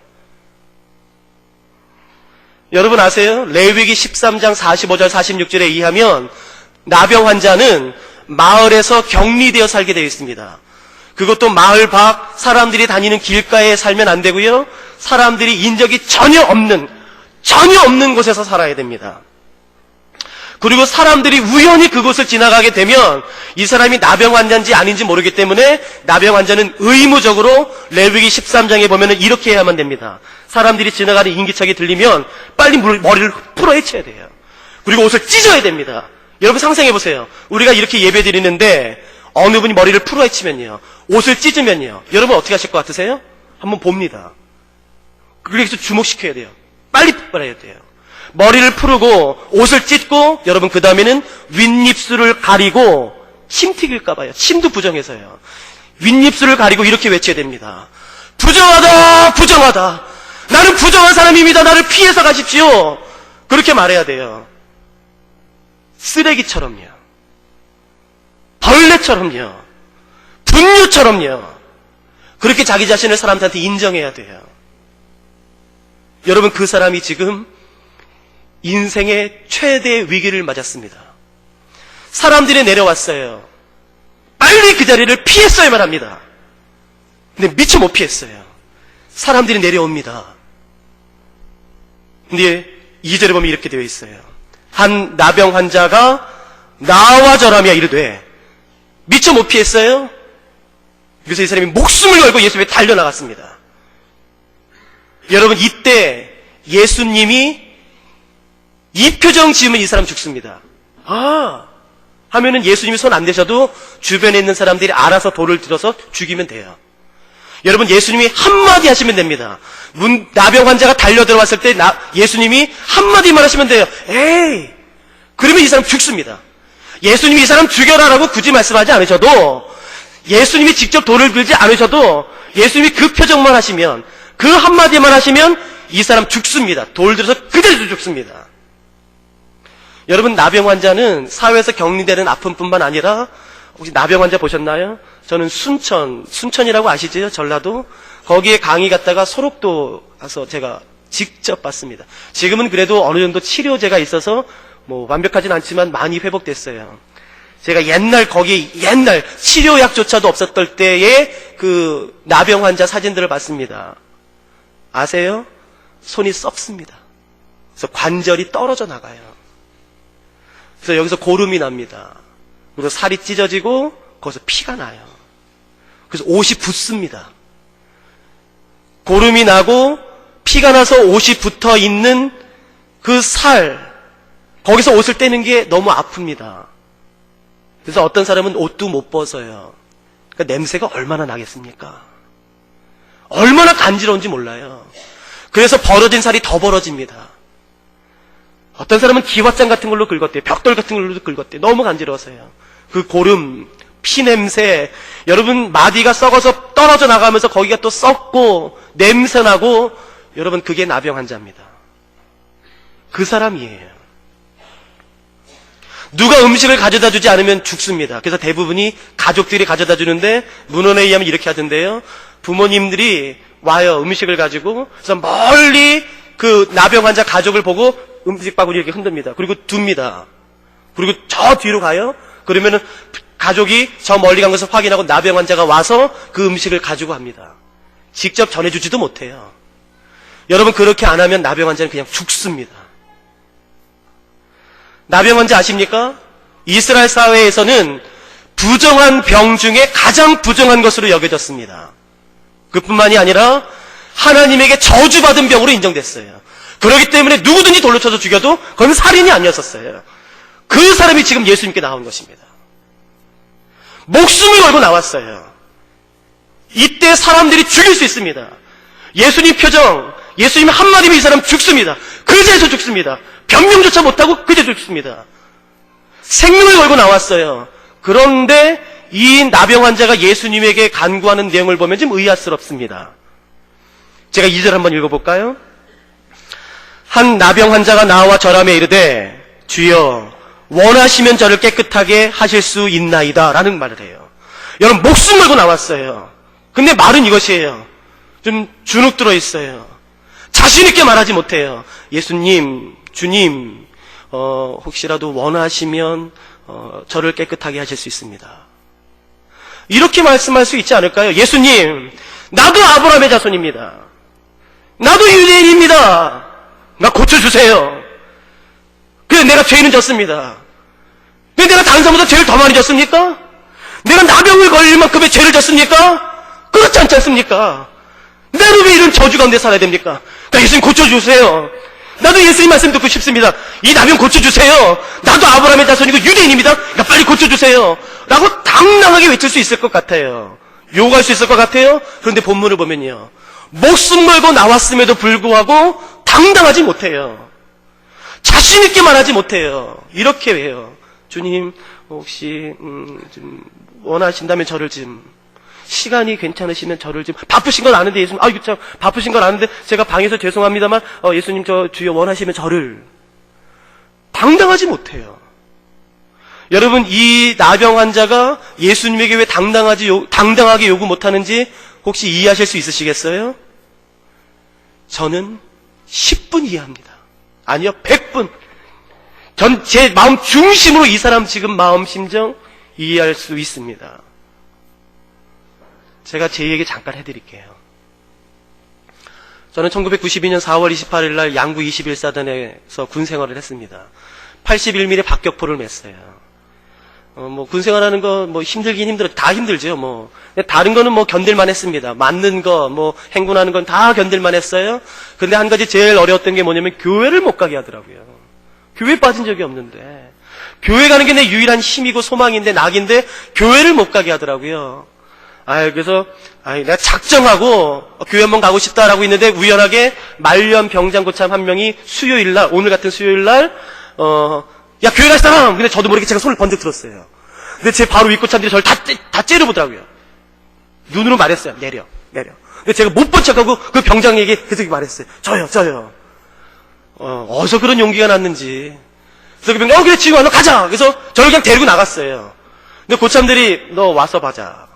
여러분 아세요? 레위기 13장 45절 46절에 의하면 나병 환자는 마을에서 격리되어 살게 되어 있습니다. 그것도 마을 밖 사람들이 다니는 길가에 살면 안 되고요. 사람들이 인적이 전혀 없는 곳에서 살아야 됩니다. 그리고 사람들이 우연히 그곳을 지나가게 되면 이 사람이 나병 환자인지 아닌지 모르기 때문에 나병 환자는 의무적으로 레위기 13장에 보면 이렇게 해야만 됩니다. 사람들이 지나가는 인기척이 들리면 빨리 머리를 풀어헤쳐야 돼요. 그리고 옷을 찢어야 됩니다. 여러분 상상해 보세요. 우리가 이렇게 예배 드리는데 어느 분이 머리를 풀어헤치면요, 옷을 찢으면요, 여러분 어떻게 하실 것 같으세요? 한번 봅니다. 그래서 주목시켜야 돼요. 빨리 풀어야 돼요. 머리를 풀고 옷을 찢고 여러분 그 다음에는 윗입술을 가리고 침 튀길까 봐요. 침도 부정해서요. 윗입술을 가리고 이렇게 외쳐야 됩니다. 부정하다, 부정하다. 나는 부정한 사람입니다. 나를 피해서 가십시오. 그렇게 말해야 돼요. 쓰레기처럼요, 벌레처럼요, 분유처럼요. 그렇게 자기 자신을 사람들한테 인정해야 돼요. 여러분, 그 사람이 지금 인생의 최대 위기를 맞았습니다. 사람들이 내려왔어요. 빨리 그 자리를 피했어야만 합니다. 근데 미처 못 피했어요. 사람들이 내려옵니다. 근데 2절에 보면 이렇게 되어 있어요. 한 나병 환자가 나와 절하며 이르되, 미처 못 피했어요. 그래서 이 사람이 목숨을 걸고 예수 앞에 달려나갔습니다. 여러분, 이때 예수님이 이 표정 지으면 이 사람 죽습니다. 하면은 예수님이 손 안 대셔도 주변에 있는 사람들이 알아서 돌을 들어서 죽이면 돼요. 여러분, 예수님이 한마디 하시면 됩니다. 나병 환자가 달려 들어왔을 때 예수님이 한마디만 하시면 돼요. 에이! 그러면 이 사람 죽습니다. 예수님이 이 사람 죽여라라고 굳이 말씀하지 않으셔도, 예수님이 직접 돌을 들지 않으셔도 예수님이 그 표정만 하시면, 그 한마디만 하시면 이 사람 죽습니다. 돌 들어서 그대로 죽습니다. 여러분, 나병 환자는 사회에서 격리되는 아픔뿐만 아니라, 혹시 나병 환자 보셨나요? 저는 순천이라고 아시죠? 전라도? 거기에 강의 갔다가 소록도 가서 제가 직접 봤습니다. 지금은 그래도 어느 정도 치료제가 있어서 완벽하진 않지만 많이 회복됐어요. 제가 옛날 치료약조차도 없었던 때의 그 나병 환자 사진들을 봤습니다. 아세요? 손이 썩습니다. 그래서 관절이 떨어져 나가요. 그래서 여기서 고름이 납니다. 그리고 살이 찢어지고 거기서 피가 나요. 그래서 옷이 붓습니다. 고름이 나고 피가 나서 옷이 붙어 있는 그 살, 거기서 옷을 떼는 게 너무 아픕니다. 그래서 어떤 사람은 옷도 못 벗어요. 그러니까 냄새가 얼마나 나겠습니까? 얼마나 간지러운지 몰라요. 그래서 벌어진 살이 더 벌어집니다. 어떤 사람은 기왓장 같은 걸로 긁었대요. 벽돌 같은 걸로 긁었대요. 너무 간지러워서요. 그 고름, 피냄새, 여러분 마디가 썩어서 떨어져 나가면서 거기가 또 썩고 냄새나고, 여러분 그게 나병 환자입니다. 그 사람이에요. 누가 음식을 가져다 주지 않으면 죽습니다. 그래서 대부분이 가족들이 가져다 주는데, 문헌에 의하면 이렇게 하던데요. 부모님들이 와요, 음식을 가지고. 그래서 멀리 그 나병 환자 가족을 보고 음식 바구니 이렇게 흔듭니다. 그리고 둡니다. 그리고 저 뒤로 가요. 그러면은 가족이 저 멀리 간 것을 확인하고 나병 환자가 와서 그 음식을 가지고 합니다. 직접 전해주지도 못해요. 여러분, 그렇게 안 하면 나병 환자는 그냥 죽습니다. 나병 환자 아십니까? 이스라엘 사회에서는 부정한 병 중에 가장 부정한 것으로 여겨졌습니다. 그뿐만이 아니라 하나님에게 저주받은 병으로 인정됐어요. 그렇기 때문에 누구든지 돌로 쳐서 죽여도 그건 살인이 아니었었어요. 그 사람이 지금 예수님께 나온 것입니다. 목숨을 걸고 나왔어요. 이때 사람들이 죽일 수 있습니다. 예수님 표정, 예수님 한마디면 이 사람 죽습니다. 그 자리에서 죽습니다. 변명조차 못하고 그 자리에서 죽습니다. 생명을 걸고 나왔어요. 그런데 이 나병 환자가 예수님에게 간구하는 내용을 보면 좀 의아스럽습니다. 제가 2절 한번 읽어볼까요? 한 나병 환자가 나와 절하며 이르되, 주여 원하시면 저를 깨끗하게 하실 수 있나이다 라는 말을 해요. 여러분, 목숨 걸고 나왔어요. 근데 말은 이것이에요. 좀 주눅 들어 있어요. 자신 있게 말하지 못해요. 예수님, 주님, 혹시라도 원하시면 저를 깨끗하게 하실 수 있습니다. 이렇게 말씀할 수 있지 않을까요? 예수님, 나도 아브라함의 자손입니다. 나도 유대인입니다. 나 고쳐주세요. 그래, 내가 죄는 졌습니다. 근데 내가 다른 사람보다 죄를 더 많이 졌습니까? 내가 나병을 걸릴 만큼의 죄를 졌습니까? 그렇지 않지 않습니까? 나는 왜 이런 저주 가운데 살아야 됩니까? 그러니까 예수님 고쳐주세요. 나도 예수님 말씀 듣고 싶습니다. 이 나병 고쳐주세요. 나도 아브라함의 자손이고 유대인입니다. 그러니까 빨리 고쳐주세요. 라고 당당하게 외칠 수 있을 것 같아요. 요구할 수 있을 것 같아요. 그런데 본문을 보면요, 목숨 걸고 나왔음에도 불구하고 당당하지 못해요. 자신 있게 말하지 못해요. 이렇게 해요. 주님, 혹시 좀 원하신다면 저를 좀, 시간이 괜찮으시면 저를 좀, 바쁘신 건 아는데 예수님, 이거 참 바쁘신 건 아는데 제가 방에서 죄송합니다만 예수님 저 주여 원하시면 저를, 당당하지 못해요. 여러분, 이 나병 환자가 예수님에게 왜 당당하게 요구 못하는지 혹시 이해하실 수 있으시겠어요? 저는 10분 이해합니다. 아니요, 100분. 제 마음 중심으로 이 사람 지금 마음 심정 이해할 수 있습니다. 제가 제 얘기 잠깐 해드릴게요. 저는 1992년 4월 28일 날 양구 21사단에서 군 생활을 했습니다. 81mm 박격포를 맸어요. 군 생활하는 거, 힘들긴 힘들어. 다 힘들죠, 다른 거는 견딜만 했습니다. 맞는 거, 행군하는 건 다 견딜만 했어요. 근데 한 가지 제일 어려웠던 게 뭐냐면, 교회를 못 가게 하더라고요. 교회 빠진 적이 없는데. 교회 가는 게 내 유일한 힘이고 소망인데, 낙인데, 교회를 못 가게 하더라고요. 그래서, 내가 작정하고, 교회 한번 가고 싶다라고 있는데, 우연하게, 말년 병장고참 한 명이 수요일날, 오늘 같은 수요일날, 야, 교회 갈 사람! 근데 저도 모르게 제가 손을 번쩍 들었어요. 근데 제 바로 윗고참들이 저를 다 째려보더라고요. 눈으로 말했어요. 내려. 근데 제가 못 본 척하고 그 병장에게 계속 말했어요. 저요. 어디서 그런 용기가 났는지. 그래서 그 병장, 그래, 지금 너 가자! 그래서 저를 그냥 데리고 나갔어요. 근데 고참들이, 너 와서 봐자.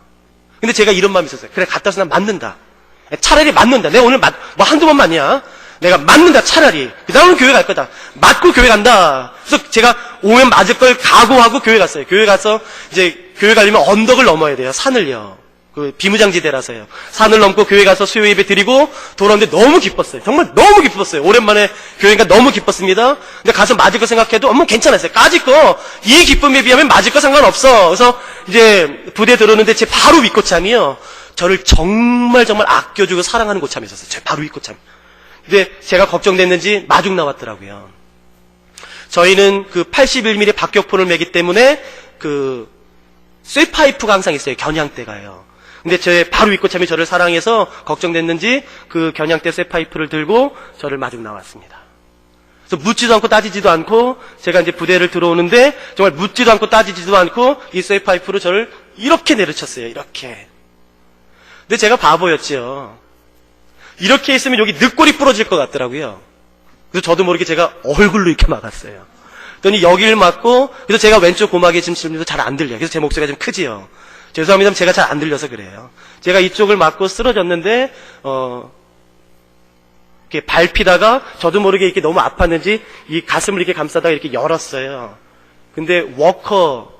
근데 제가 이런 마음이 있었어요. 그래, 갔다 와서 난 맞는다. 차라리 맞는다. 내가 오늘 한두 번 맞냐? 내가 맞는다, 차라리. 그 다음은 교회 갈 거다. 맞고 교회 간다. 그래서 제가 오면 맞을 걸 각오하고 교회 갔어요. 교회 가서, 이제, 교회 가려면 언덕을 넘어야 돼요. 산을요. 그, 비무장지대라서요. 산을 넘고 교회 가서 수요 예배 드리고 돌아오는데 너무 기뻤어요. 정말 너무 기뻤어요. 오랜만에 교회가 너무 기뻤습니다. 근데 가서 맞을 거 생각해도, 괜찮았어요. 까짓 거, 이 기쁨에 비하면 맞을 거 상관없어. 그래서, 이제, 부대 들어오는데 제 바로 윗고참이요. 저를 정말 아껴주고 사랑하는 고참이 있었어요. 제 바로 윗고참. 근데 제가 걱정됐는지 마중 나왔더라고요. 저희는 그 81mm 박격포를 매기 때문에 그 쇠파이프가 항상 있어요. 겨냥대가요. 근데 제 바로 윗고참이 저를 사랑해서 걱정됐는지 그 겨냥대 쇠파이프를 들고 저를 마중 나왔습니다. 그래서 묻지도 않고 따지지도 않고 제가 이제 부대를 들어오는데 정말 묻지도 않고 따지지도 않고 이 쇠파이프로 저를 이렇게 내려쳤어요. 이렇게. 근데 제가 바보였죠. 이렇게 있으면 여기 늑골이 부러질 것 같더라고요. 그래서 저도 모르게 제가 얼굴로 이렇게 막았어요. 그랬더니 여기를 막고, 그래서 제가 왼쪽 고막에 지금 질문도 잘 안 들려요. 그래서 제 목소리가 좀 크지요. 죄송합니다. 제가 잘 안 들려서 그래요. 제가 이쪽을 막고 쓰러졌는데, 이렇게 밟히다가 저도 모르게 이렇게 너무 아팠는지 이 가슴을 이렇게 감싸다가 이렇게 열었어요. 근데 워커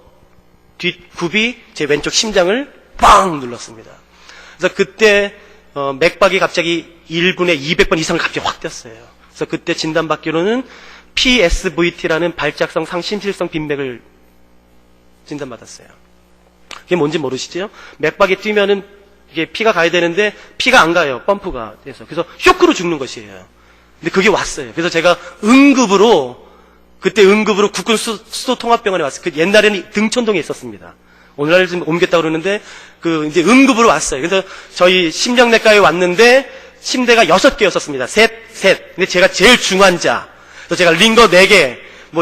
뒷굽이 제 왼쪽 심장을 빵 눌렀습니다. 그래서 그때 맥박이 갑자기 1분에 200번 이상을 갑자기 확 뛰었어요. 그래서 그때 진단받기로는 PSVT라는 발작성 상심실성 빈맥을 진단받았어요. 그게 뭔지 모르시죠? 맥박이 뛰면은 이게 피가 가야 되는데 피가 안 가요. 펌프가 돼서. 그래서 쇼크로 죽는 것이에요. 근데 그게 왔어요. 그래서 제가 그때 응급으로 국군 수도통합병원에 왔어요. 그 옛날에는 등촌동에 있었습니다. 오늘날 지금 옮겼다고 그러는데, 이제 응급으로 왔어요. 그래서 저희 심장내과에 왔는데, 침대가 6개였었습니다. 셋. 근데 제가 제일 중환자. 그래서 제가 링거 4개,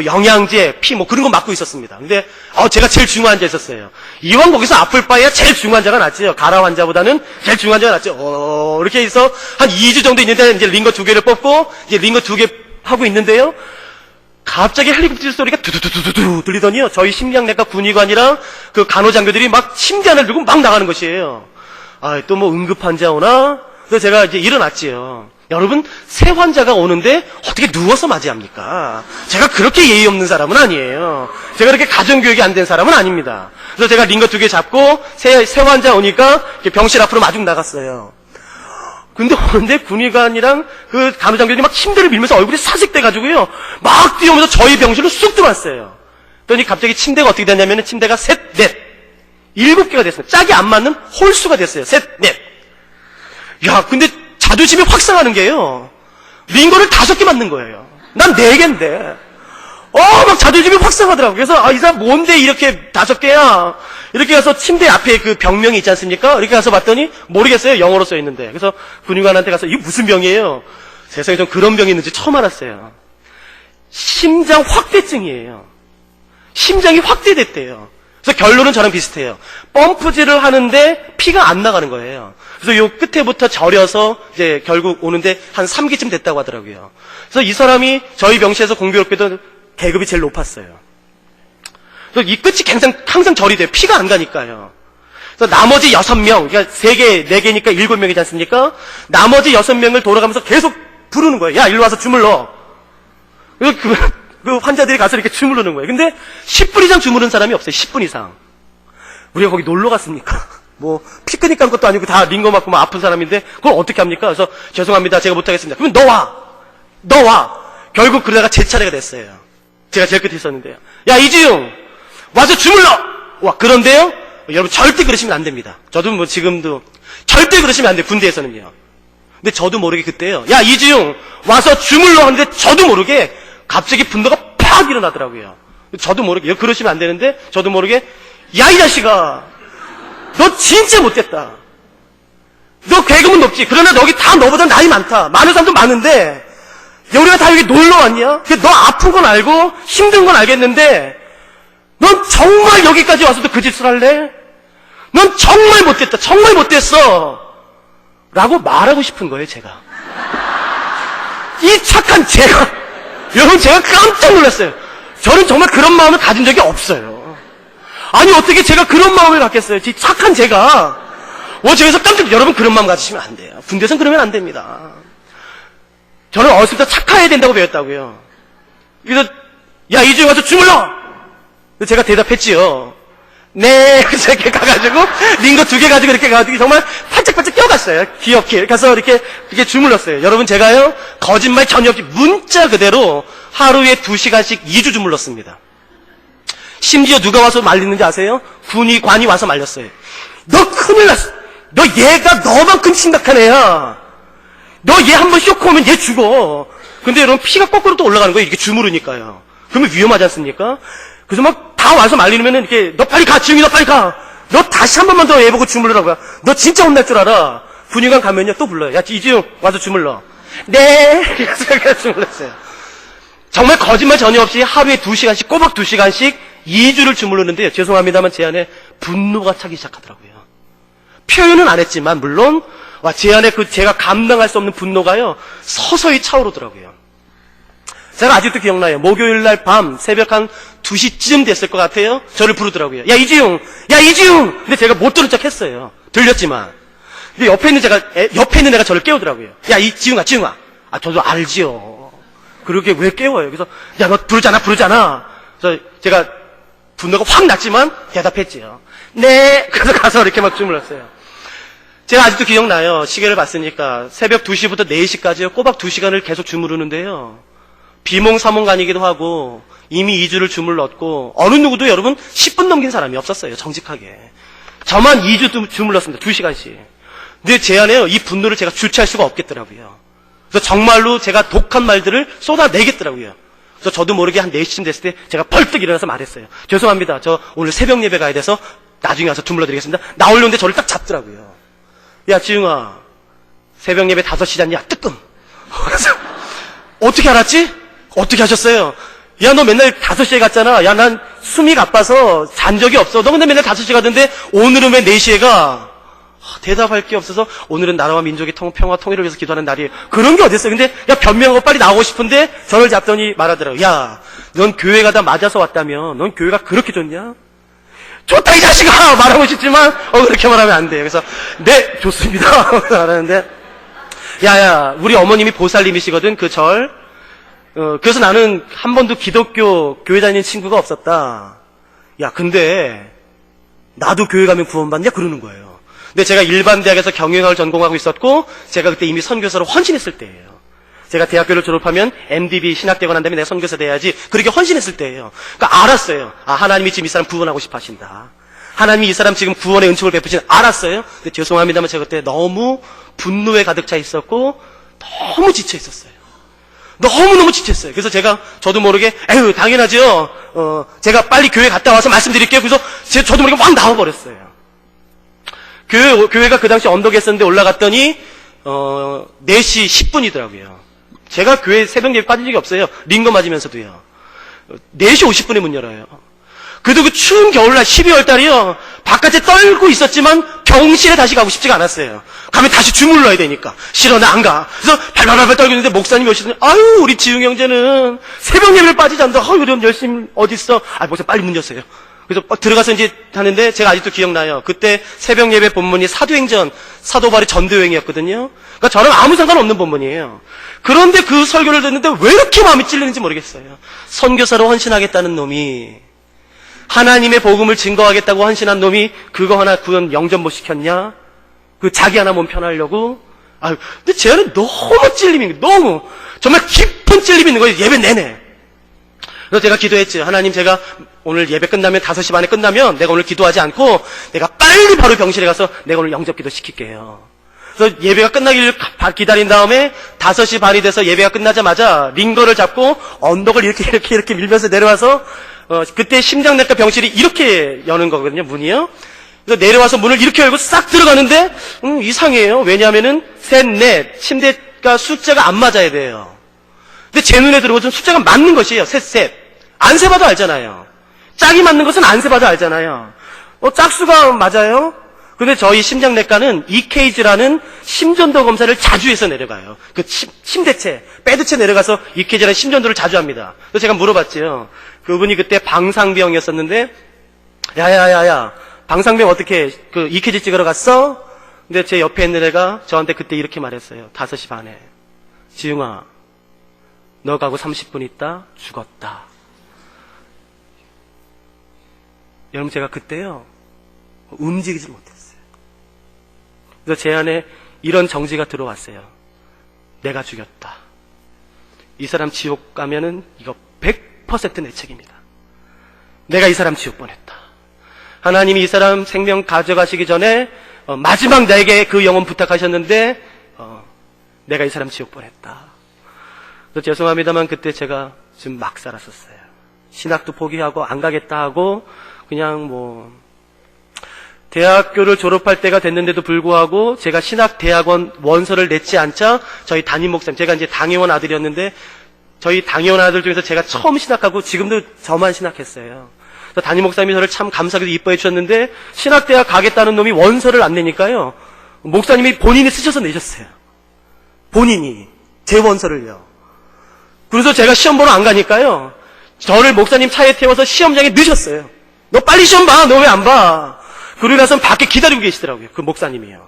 영양제, 피, 그런 거 맞고 있었습니다. 근데, 제가 제일 중환자였었어요. 이왕 거기서 아플 바에야 제일 중환자가 낫지요. 가라 환자보다는 제일 중환자가 낫죠. 이렇게 해서 한 2주 정도 있는데, 이제 링거 2개를 뽑고, 이제 링거 2개 하고 있는데요. 갑자기 헬리콥터 소리가 두두두두두 들리더니요. 저희 심장내과 군의관이랑 그 간호장교들이 막 침대 하나를 들고 막 나가는 것이에요. 또 응급 환자 오나? 그래서 제가 이제 일어났지요. 여러분, 새 환자가 오는데 어떻게 누워서 맞이합니까? 제가 그렇게 예의 없는 사람은 아니에요. 제가 그렇게 가정교육이 안 된 사람은 아닙니다. 그래서 제가 링거 2개 잡고 새 환자 오니까 병실 앞으로 마중 나갔어요. 근데 오는데 군의관이랑 그 간호장교들이 막 침대를 밀면서 얼굴이 사색돼가지고요. 막 뛰어오면서 저희 병실로 쑥 들어왔어요. 그랬더니 갑자기 침대가 어떻게 됐냐면 침대가 셋, 넷. 7개가 됐어요. 짝이 안 맞는 홀수가 됐어요. 셋, 넷. 야, 근데 자존심이 확 상하는 게요. 링거를 5개 맞는 거예요. 난 4개인데. 막 자존심이 확 상하더라고요. 그래서, 이 사람 뭔데 이렇게 5개야? 이렇게 가서 침대 앞에 그 병명이 있지 않습니까? 이렇게 가서 봤더니 모르겠어요. 영어로 써 있는데. 그래서 군의관한테 가서 이게 무슨 병이에요? 세상에 좀 그런 병이 있는지 처음 알았어요. 심장 확대증이에요. 심장이 확대됐대요. 그래서 결론은 저랑 비슷해요. 펌프질을 하는데 피가 안 나가는 거예요. 그래서 요 끝에부터 저려서 이제 결국 오는데 한 3기쯤 됐다고 하더라고요. 그래서 이 사람이 저희 병실에서 공교롭게도 계급이 제일 높았어요. 그래서 이 끝이 항상 절이 돼요. 피가 안 가니까요. 그래서 나머지 6명, 그러니까 3개, 4개니까 7명이지 않습니까? 나머지 6명을 돌아가면서 계속 부르는 거예요. 야, 일로 와서 주물러. 그 환자들이 가서 이렇게 주무르는 거예요. 근데 10분 이상 주무른 사람이 없어요. 10분 이상. 우리가 거기 놀러 갔습니까? 뭐 피크닉 간 것도 아니고 다 링거 맞고 막 아픈 사람인데 그걸 어떻게 합니까? 그래서 죄송합니다. 제가 못하겠습니다. 그러면 너 와. 결국 그러다가 제 차례가 됐어요. 제가 제일 끝에 있었는데요. 야, 이지용 와서 주물러. 와, 그런데요. 여러분 절대 그러시면 안 됩니다. 저도 뭐 지금도 절대 그러시면 안 돼요. 군대에서는요. 근데 저도 모르게 그때요. 야, 이지용 와서 주물러 하는데 저도 모르게 갑자기 분노가 팍 일어나더라고요. 저도 모르게 그러시면 안 되는데 저도 모르게 야, 이 자식아 너 진짜 못됐다. 너 계급은 높지. 그러나 여기 다 너보다 나이 많다. 많은 사람도 많은데 우리가 다 여기 놀러 왔냐? 너 아픈 건 알고 힘든 건 알겠는데 넌 정말 여기까지 와서도 그 짓을 할래? 넌 정말 못됐다. 정말 못됐어. 라고 말하고 싶은 거예요, 제가. 이 착한 제가. 여러분, 제가 깜짝 놀랐어요. 저는 정말 그런 마음을 가진 적이 없어요. 아니, 어떻게 제가 그런 마음을 갖겠어요? 이 착한 제가. 저기서 깜짝, 여러분, 그런 마음 가지시면 안 돼요. 군대에서는 그러면 안 됩니다. 저는 어렸을 때 착해야 된다고 배웠다고요. 그래서, 야, 이주에 와서 주물러! 제가 대답했지요. 네, 그래서 이렇게 가가지고, 링거 2개 가지고 이렇게 가가지고 정말 팔짝팔짝 껴갔어요. 귀엽게. 가서 이렇게 주물렀어요. 여러분, 제가요, 거짓말 전혀 없이 문자 그대로 하루에 2시간씩 2주 주물렀습니다. 심지어 누가 와서 말리는지 아세요? 관이 와서 말렸어요. 너 큰일 났어. 너 얘가 너만큼 심각한 애야. 너 얘 한번 쇼크 오면 얘 죽어. 근데 여러분, 피가 거꾸로 또 올라가는 거예요. 이렇게 주무르니까요. 그러면 위험하지 않습니까? 그래서 막 다 와서 말리면은 이렇게 너 빨리 가, 지웅이 너 빨리 가. 너 다시 한 번만 더 얘 보고 주물러라고요. 너 진짜 혼날 줄 알아. 군의관 가면요 또 불러요. 야, 이지웅 와서 주물러. 네. 그래서 주물렀어요. 정말 거짓말 전혀 없이 하루에 2시간씩 꼬박 2시간씩 2주를 주물렀는데요. 죄송합니다만 제 안에 분노가 차기 시작하더라고요. 표현은 안 했지만 물론 제 안에 제가 감당할 수 없는 분노가요 서서히 차오르더라고요. 제가 아직도 기억나요. 목요일날 밤 새벽 한 2시쯤 됐을 것 같아요. 저를 부르더라고요. 야, 이지웅! 야, 이지웅! 근데 제가 못 들은 척 했어요. 들렸지만. 근데 옆에 있는 애가 저를 깨우더라고요. 야, 지웅아. 저도 알지요. 그렇게 왜 깨워요? 그래서, 야, 너 부르잖아. 그래서 제가 분노가 확 났지만 대답했지요. 네. 그래서 가서 이렇게 막 주물렀어요. 제가 아직도 기억나요. 시계를 봤으니까 새벽 2시부터 4시까지요. 꼬박 2시간을 계속 주무르는데요. 비몽사몽간이기도 하고 이미 2주를 주물렀고 어느 누구도 여러분 10분 넘긴 사람이 없었어요. 정직하게. 저만 2주 주물렀습니다. 2시간씩. 근데 제 안에요. 이 분노를 제가 주체할 수가 없겠더라고요. 그래서 정말로 제가 독한 말들을 쏟아내겠더라고요. 그래서 저도 모르게 한 4시쯤 됐을 때 제가 벌떡 일어나서 말했어요. 죄송합니다. 저 오늘 새벽 예배 가야 돼서 나중에 와서 주물러드리겠습니다. 나오려는데 저를 딱 잡더라고요. 야, 지웅아. 새벽 예배 5시잖냐? 뜨끔. 그래서 어떻게 알았지? 어떻게 하셨어요? 야, 너 맨날 5시에 갔잖아. 야, 난 숨이 가빠서 잔 적이 없어. 너 근데 맨날 5시에 가던데 오늘은 왜 4시에 가? 대답할 게 없어서 오늘은 나라와 민족의 평화 통일을 위해서 기도하는 날이에요. 그런 게 어딨어요? 근데 야, 변명하고 빨리 나오고 싶은데 저를 잡더니 말하더라고. 야, 넌 교회 가다 맞아서 왔다며. 넌 교회가 그렇게 좋냐? 좋다 이 자식아! 말하고 싶지만 그렇게 말하면 안 돼요. 그래서 네, 좋습니다. 말하는데 야, 우리 어머님이 보살님이시거든, 그 절. 그래서 나는 한 번도 기독교 교회 다니는 친구가 없었다. 야, 근데 나도 교회 가면 구원받냐? 그러는 거예요. 근데 제가 일반 대학에서 경영학을 전공하고 있었고 제가 그때 이미 선교사로 헌신했을 때예요. 제가 대학교를 졸업하면 MDB 신학대고 난 다음에 내가 선교사 돼야지 그렇게 헌신했을 때예요. 그러니까 알았어요. 하나님이 지금 이 사람 구원하고 싶어 하신다. 하나님이 이 사람 지금 구원의 은총을 베푸신 알았어요. 근데 죄송합니다만 제가 그때 너무 분노에 가득 차 있었고 너무 지쳐 있었어요. 너무너무 지쳤어요. 그래서 저도 모르게 에휴 당연하죠. 제가 빨리 교회 갔다 와서 말씀드릴게요. 그래서 저도 모르게 확 나와버렸어요. 교회가 그 당시 언덕에 있었는데 올라갔더니 4시 10분이더라고요. 제가 교회 새벽 예배 빠진 적이 없어요. 링거 맞으면서도요. 4시 50분에 문 열어요. 그래도 그 추운 겨울날 12월 달이요. 바깥에 떨고 있었지만 병실에 다시 가고 싶지가 않았어요. 가면 다시 주물러야 되니까. 싫어, 나 안 가. 그래서 발발발발 떨고 있는데 목사님이 오시더니 아유, 우리 지웅 형제는 새벽 예배를 빠지지 않는다. 아유, 이런 열심히 어딨어. 목사 빨리 문 여세요. 그래서 들어가서 이제 하는데 제가 아직도 기억나요. 그때 새벽 예배 본문이 사도행전, 사도 바울의 전도여행이었거든요. 그러니까 저랑 아무 상관없는 본문이에요. 그런데 그 설교를 듣는데 왜 이렇게 마음이 찔리는지 모르겠어요. 선교사로 헌신하겠다는 놈이, 하나님의 복음을 증거하겠다고 헌신한 놈이 그거 하나 구원 영접 못 시켰냐? 그 자기 하나 몸 편하려고? 아유, 근데 제 안에 너무 찔림이, 너무 정말 깊은 찔림이 있는 거예요. 예배 내내. 그래서 제가 기도했죠. 하나님, 제가 오늘 예배 끝나면 5시 반에 끝나면 내가 오늘 기도하지 않고 내가 빨리 바로 병실에 가서 내가 오늘 영접 기도 시킬게요. 그래서 예배가 끝나기를 기다린 다음에 5시 반이 돼서 예배가 끝나자마자 링거를 잡고 언덕을 이렇게 밀면서 내려와서 그때 심장내과 병실이 이렇게 여는 거거든요, 문이요. 그래서 내려와서 문을 이렇게 열고 싹 들어가는데 이상해요. 왜냐하면은 셋, 넷, 침대가 숫자가 안 맞아야 돼요. 근데 제 눈에 들어오면 숫자가 맞는 것이에요. 셋. 안 세봐도 알잖아요. 짝이 맞는 것은 안 세봐도 알잖아요. 짝수가 맞아요. 근데 저희 심장내과는 EKG라는 심전도 검사를 자주 해서 내려가요. 그 침대채, 베드채 내려가서 EKG라는 심전도를 자주 합니다. 그래서 제가 물어봤죠. 그분이 그때 방상병이었었는데, 야야야야, 방상병 어떻게 그 EKG 찍으러 갔어? 근데 제 옆에 있는 애가 저한테 그때 이렇게 말했어요. 5시 반에. 지웅아, 너 가고 30분 있다 죽었다. 여러분, 제가 그때요 움직이지 못했어요. 그래서 제 안에 이런 정지가 들어왔어요. 내가 죽였다. 이 사람 지옥 가면은 이거 100% 내 책임이다. 내가 이 사람 지옥 보냈다. 하나님이 이 사람 생명 가져가시기 전에 마지막 나에게 그 영혼 부탁하셨는데 내가 이 사람 지옥 보냈다. 그래서 죄송합니다만 그때 제가 좀 막 살았었어요. 신학도 포기하고 안 가겠다 하고 그냥 대학교를 졸업할 때가 됐는데도 불구하고 제가 신학대학원 원서를 냈지 않자 저희 담임 목사님, 제가 이제 당회원 아들이었는데 저희 당회원 아들 중에서 제가 처음 신학하고 지금도 저만 신학했어요. 그래서 담임 목사님이 저를 참 감사하게도 이뻐해 주셨는데 신학대학 가겠다는 놈이 원서를 안 내니까요. 목사님이 본인이 쓰셔서 내셨어요. 본인이. 제 원서를요. 그래서 제가 시험 보러 안 가니까요. 저를 목사님 차에 태워서 시험장에 넣으셨어요. 너 빨리 시험 봐. 너 왜 안 봐? 그러고 나서 밖에 기다리고 계시더라고요. 그 목사님이요.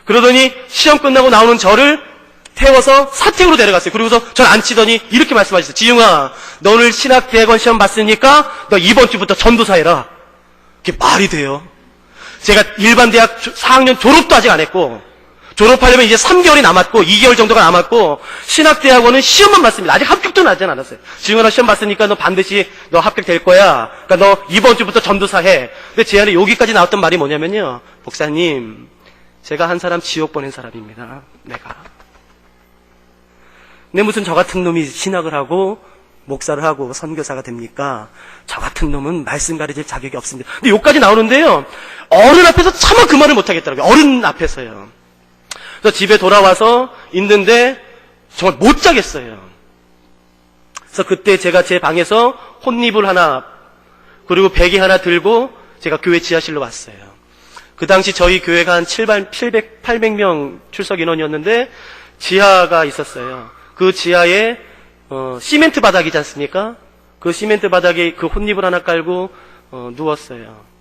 그러더니 시험 끝나고 나오는 저를 태워서 사택으로 데려갔어요. 그리고서 전 앉히더니 이렇게 말씀하셨어요. 지웅아, 너 오늘 신학대학원 시험 봤으니까 너 이번 주부터 전도사 해라. 그게 말이 돼요? 제가 일반 대학 4학년 졸업도 아직 안 했고 졸업하려면 이제 3개월이 남았고 2개월 정도가 남았고 신학대학원은 시험만 봤습니다. 아직 합격도 나지 않았어요. 지웅아, 너 시험 봤으니까 너 반드시 너 합격될 거야. 그러니까 너 이번 주부터 전도사 해. 근데 제 안에 여기까지 나왔던 말이 뭐냐면요. 목사님, 제가 한 사람 지옥 보낸 사람입니다. 내가. 근데 무슨 저 같은 놈이 신학을 하고 목사를 하고 선교사가 됩니까? 저 같은 놈은 말씀 가르칠 자격이 없습니다. 근데 여기까지 나오는데요. 어른 앞에서 차마 그 말을 못하겠더라고요. 어른 앞에서요. 그래서 집에 돌아와서 있는데 정말 못 자겠어요. 그래서 그때 제가 제 방에서 혼잎을 하나 그리고 베개 하나 들고 제가 교회 지하실로 왔어요. 그 당시 저희 교회가 한 800명 출석 인원이었는데 지하가 있었어요. 그 지하에 시멘트 바닥이지 않습니까? 그 시멘트 바닥에 그 혼잎을 하나 깔고 누웠어요.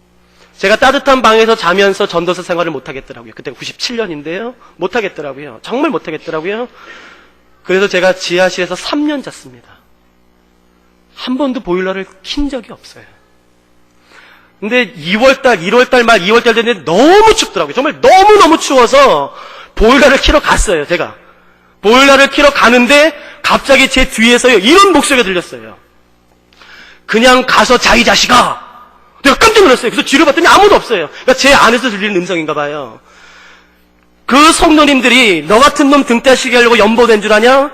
제가 따뜻한 방에서 자면서 전도사 생활을 못하겠더라고요. 그때 97년인데요. 못하겠더라고요. 정말 못하겠더라고요. 그래서 제가 지하실에서 3년 잤습니다. 한 번도 보일러를 킨 적이 없어요. 근데 2월달, 1월달 말 2월달 됐는데 너무 춥더라고요. 정말 너무너무 추워서 보일러를 켜러 갔어요. 제가. 보일러를 켜러 가는데 갑자기 제 뒤에서요. 이런 목소리가 들렸어요. 그냥 가서 자, 이 자식아. 내가 깜짝 놀랐어요. 그래서 뒤를 봤더니 아무도 없어요. 그러니까 제 안에서 들리는 음성인가 봐요. 그 성도님들이 너 같은 놈 등 따시게 하려고 연보 낸 줄 아냐?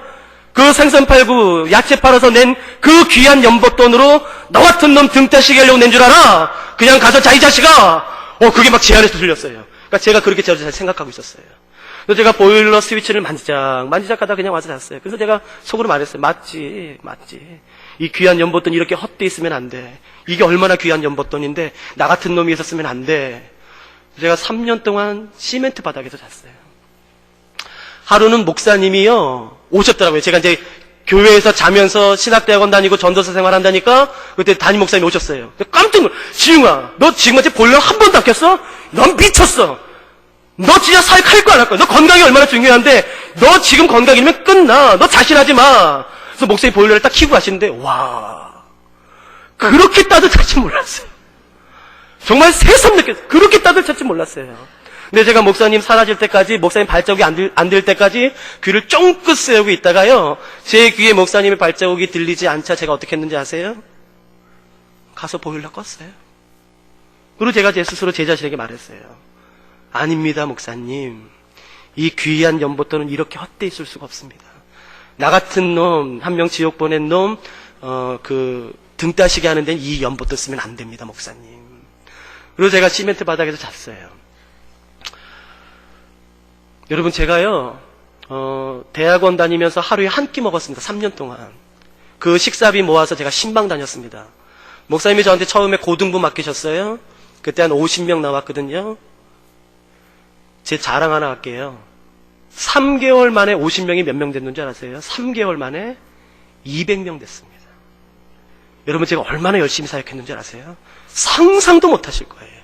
그 생선 팔고 야채 팔아서 낸 그 귀한 연보돈으로 너 같은 놈 등 따시게 하려고 낸 줄 알아? 그냥 가서 자, 이 자식아. 그게 막 제 안에서 들렸어요. 그러니까 제가 그렇게 잘 생각하고 있었어요. 그래서 제가 보일러 스위치를 만지작 하다 그냥 와서 잤어요. 그래서 제가 속으로 말했어요. 맞지. 이 귀한 연보돈 이렇게 헛되이 있으면 안 돼. 이게 얼마나 귀한 연보돈인데 나 같은 놈이 있었으면 안 돼. 제가 3년 동안 시멘트 바닥에서 잤어요. 하루는 목사님이요 오셨더라고요. 제가 이제 교회에서 자면서 신학대학원 다니고 전도사 생활한다니까 그때 담임 목사님이 오셨어요. 깜짝 놀라. 지웅아, 너 지금까지 보일러 한 번도 안 켰어? 넌 미쳤어. 너 진짜 사회 칼 거 안 할 거야. 너 건강이 얼마나 중요한데 너 지금 건강이면 끝나. 너 자신하지 마. 그래서 목사님 보일러를 딱 켜고 가시는데, 와, 그렇게 따뜻할 줄 몰랐어요. 정말 새삼 느꼈어요. 그렇게 따뜻할 줄 몰랐어요. 근데 제가 목사님 사라질 때까지, 목사님 발자국이 안 들 때까지 귀를 쫑긋 세우고 있다가요, 제 귀에 목사님의 발자국이 들리지 않자 제가 어떻게 했는지 아세요? 가서 보일러 껐어요. 그리고 제가 제 스스로 제 자신에게 말했어요. 아닙니다, 목사님. 이 귀한 연보토는 이렇게 헛되이 있을 수가 없습니다. 나 같은 놈, 한 명 지옥 보낸 놈, 등 따시게 하는 데는 이 연보토 쓰면 안 됩니다, 목사님. 그리고 제가 시멘트 바닥에서 잤어요. 여러분, 제가요, 대학원 다니면서 하루에 한 끼 먹었습니다. 3년 동안. 그 식사비 모아서 제가 신방 다녔습니다. 목사님이 저한테 처음에 고등부 맡기셨어요. 그때 한 50명 나왔거든요. 제 자랑 하나 할게요. 3개월 만에 50명이 몇 명 됐는 줄 아세요? 3개월 만에 200명 됐습니다. 여러분, 제가 얼마나 열심히 사역했는지 아세요? 상상도 못 하실 거예요.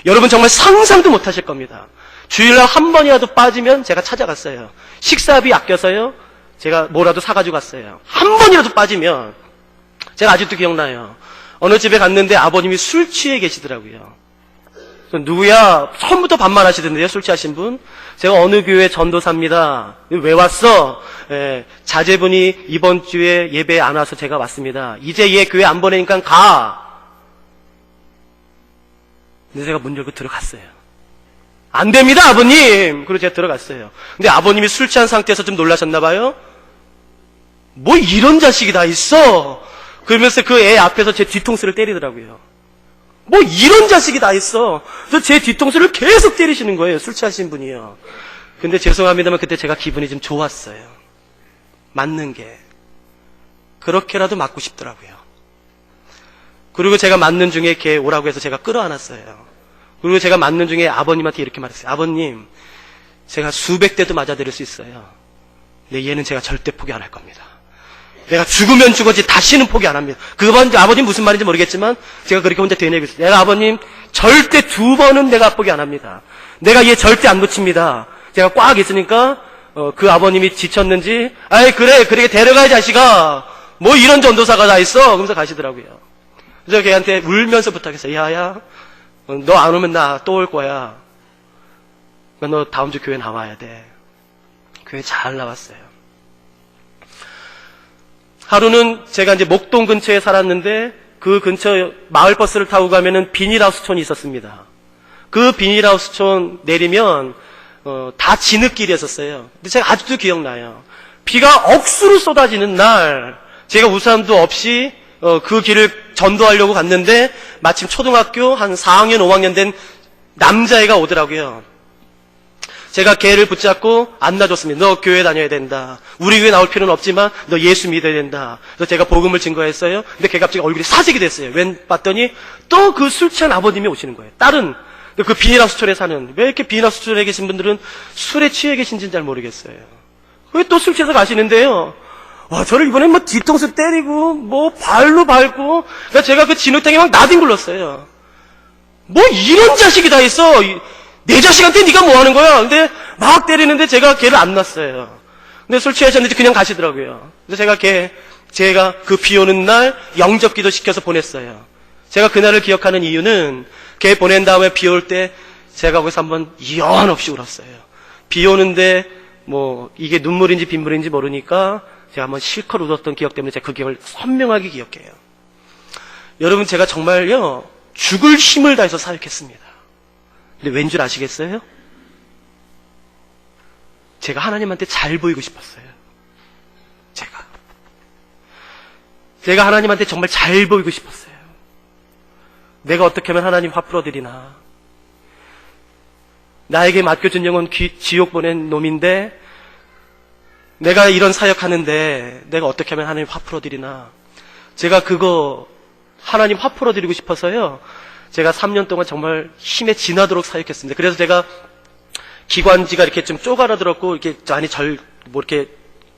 여러분, 정말 상상도 못 하실 겁니다. 주일날 한 번이라도 빠지면 제가 찾아갔어요. 식사비 아껴서요, 제가 뭐라도 사가지고 갔어요. 한 번이라도 빠지면, 제가 아직도 기억나요. 어느 집에 갔는데 아버님이 술 취해 계시더라고요. 누구야? 처음부터 반말하시던데요, 술 취하신 분. 제가 어느 교회 전도사입니다. 왜 왔어? 자제분이 이번 주에 예배에 안 와서 제가 왔습니다. 이제 얘 교회 안 보내니까 가. 근데 제가 문 열고 들어갔어요. 안 됩니다, 아버님! 그리고 제가 들어갔어요. 근데 아버님이 술 취한 상태에서 좀 놀라셨나봐요. 뭐 이런 자식이 다 있어! 그러면서 그 애 앞에서 제 뒤통수를 때리더라고요. 뭐 이런 자식이 다 있어! 그래서 제 뒤통수를 계속 때리시는 거예요, 술 취하신 분이요. 근데 죄송합니다만 그때 제가 기분이 좀 좋았어요. 맞는 게. 그렇게라도 맞고 싶더라고요. 그리고 제가 맞는 중에 걔 오라고 해서 제가 끌어안았어요. 그리고 제가 맞는 중에 아버님한테 이렇게 말했어요. 아버님, 제가 수백 대도 맞아드릴 수 있어요. 근데 얘는 제가 절대 포기 안 할 겁니다. 내가 죽으면 죽었지 다시는 포기 안 합니다. 그번 아버님 무슨 말인지 모르겠지만 제가 그렇게 혼자 되뇌고 있어요. 내가 아버님 절대 2번은 내가 포기 안 합니다. 내가 얘 절대 안 놓칩니다. 제가 꽉 있으니까 그 아버님이 지쳤는지 아이 그래 데려가 이 자식아. 뭐 이런 전도사가 다 있어. 그러면서 가시더라고요. 그래서 걔한테 울면서 부탁했어요. 야야 너 안 오면 나 또 올 거야. 너 다음 주 교회 나와야 돼. 교회 잘 나왔어요. 하루는 제가 이제 목동 근처에 살았는데 그 근처 마을버스를 타고 가면은 비닐하우스촌이 있었습니다. 그 비닐하우스촌 내리면 다 진흙길이었어요. 근데 제가 아직도 기억나요. 비가 억수로 쏟아지는 날 제가 우산도 없이 그 길을 전도하려고 갔는데 마침 초등학교 한 4학년 5학년 된 남자애가 오더라고요. 제가 걔를 붙잡고 안 놔줬습니다. 너 교회 다녀야 된다. 우리 교회 나올 필요는 없지만 너 예수 믿어야 된다. 그래서 제가 복음을 증거했어요. 근데 걔가 갑자기 얼굴이 사색이 됐어요. 웬 봤더니 또 그 술 취한 아버님이 오시는 거예요. 다른 그 비닐하우스촌에 사는, 왜 이렇게 비닐하우스촌에 계신 분들은 술에 취해 계신지는 잘 모르겠어요. 왜 또 술 취해서 가시는데요? 와, 저를 이번에 뭐 뒤통수 때리고 뭐 발로 밟고, 그러니까 제가 그 진흙탕에 막 나뒹굴렀어요. 뭐 이런 자식이 다 있어. 내 자식한테 네가 뭐 하는 거야? 근데 막 때리는데 제가 걔를 안 놨어요. 근데 술 취하셨는지 그냥 가시더라고요. 그래서 제가 그 비 오는 날 영접기도 시켜서 보냈어요. 제가 그날을 기억하는 이유는 걔 보낸 다음에 비 올 때 제가 거기서 한번 여한없이 울었어요. 비 오는데 뭐 이게 눈물인지 빗물인지 모르니까 제가 한번 실컷 울었던 기억 때문에 제가 그 기억을 선명하게 기억해요. 여러분, 제가 정말요 죽을 힘을 다해서 사역했습니다. 근데 왠 줄 아시겠어요? 제가 하나님한테 잘 보이고 싶었어요. 제가 하나님한테 정말 잘 보이고 싶었어요. 내가 어떻게 하면 하나님 화 풀어드리나. 나에게 맡겨준 영혼 지옥 보낸 놈인데 내가 이런 사역하는데 내가 어떻게 하면 하나님 화 풀어드리나. 제가 그거 하나님 화 풀어드리고 싶어서요. 제가 3년 동안 정말 힘에 지나도록 사역했습니다. 그래서 제가 기관지가 이렇게 좀 쪼가라들었고 이렇게 많이 이렇게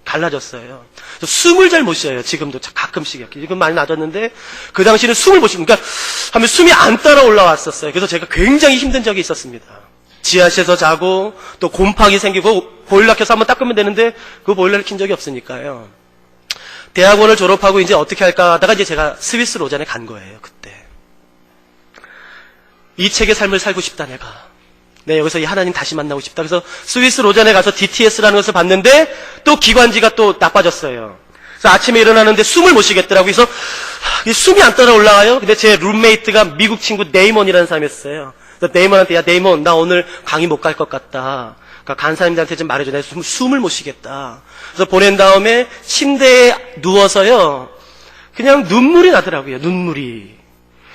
갈라졌어요. 숨을 잘 못 쉬어요. 지금도 가끔씩. 지금 많이 낮았는데 그 당시에는 숨을 못 쉬니까 하면 숨이 안 따라 올라왔었어요. 그래서 제가 굉장히 힘든 적이 있었습니다. 지하실에서 자고 또 곰팡이 생기고 보일러 켜서 한번 닦으면 되는데 그 보일러를 킨 적이 없으니까요. 대학원을 졸업하고 이제 어떻게 할까 하다가 이제 제가 스위스 로잔에 간 거예요. 그때. 이 책의 삶을 살고 싶다 내가. 네, 여기서 이 하나님 다시 만나고 싶다. 그래서 스위스 로잔에 가서 DTS라는 것을 봤는데 또 기관지가 또 나빠졌어요. 그래서 아침에 일어나는데 숨을 못 쉬겠더라고요. 그래서 숨이 안 따라 올라와요. 근데 제 룸메이트가 미국 친구 네이먼이라는 사람이었어요. 그래서 네이먼한테 야 네이먼 나 오늘 강의 못 갈 것 같다. 그러니까 간사님들한테 좀 말해줘. 내가 숨을 못 쉬겠다. 그래서 보낸 다음에 침대에 누워서요. 그냥 눈물이 나더라고요. 눈물이.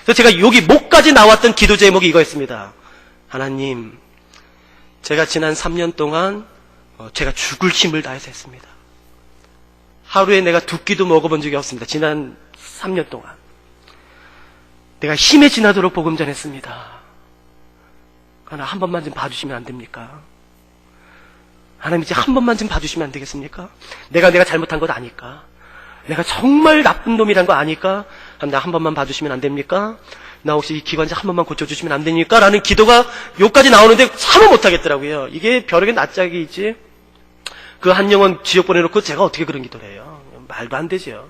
그래서 제가 여기 목까지 나왔던 기도 제목이 이거였습니다. 하나님, 제가 지난 3년 동안 제가 죽을 힘을 다해서 했습니다. 하루에 내가 두 끼도 먹어본 적이 없습니다. 지난 3년 동안. 내가 힘에 지나도록 복음 전했습니다. 하나 한 번만 좀 봐주시면 안 됩니까? 하나님 이제 한 번만 좀 봐주시면 안 되겠습니까? 내가 잘못한 것 아니까? 내가 정말 나쁜 놈이란 거 아니까? 나 한 번만 봐주시면 안 됩니까? 나 혹시 이 기관지 한 번만 고쳐주시면 안 됩니까? 라는 기도가 여기까지 나오는데 참아 못하겠더라고요. 이게 벼락의 낯짝이지. 그 한 영혼 지옥 보내놓고 제가 어떻게 그런 기도를 해요? 말도 안 되죠.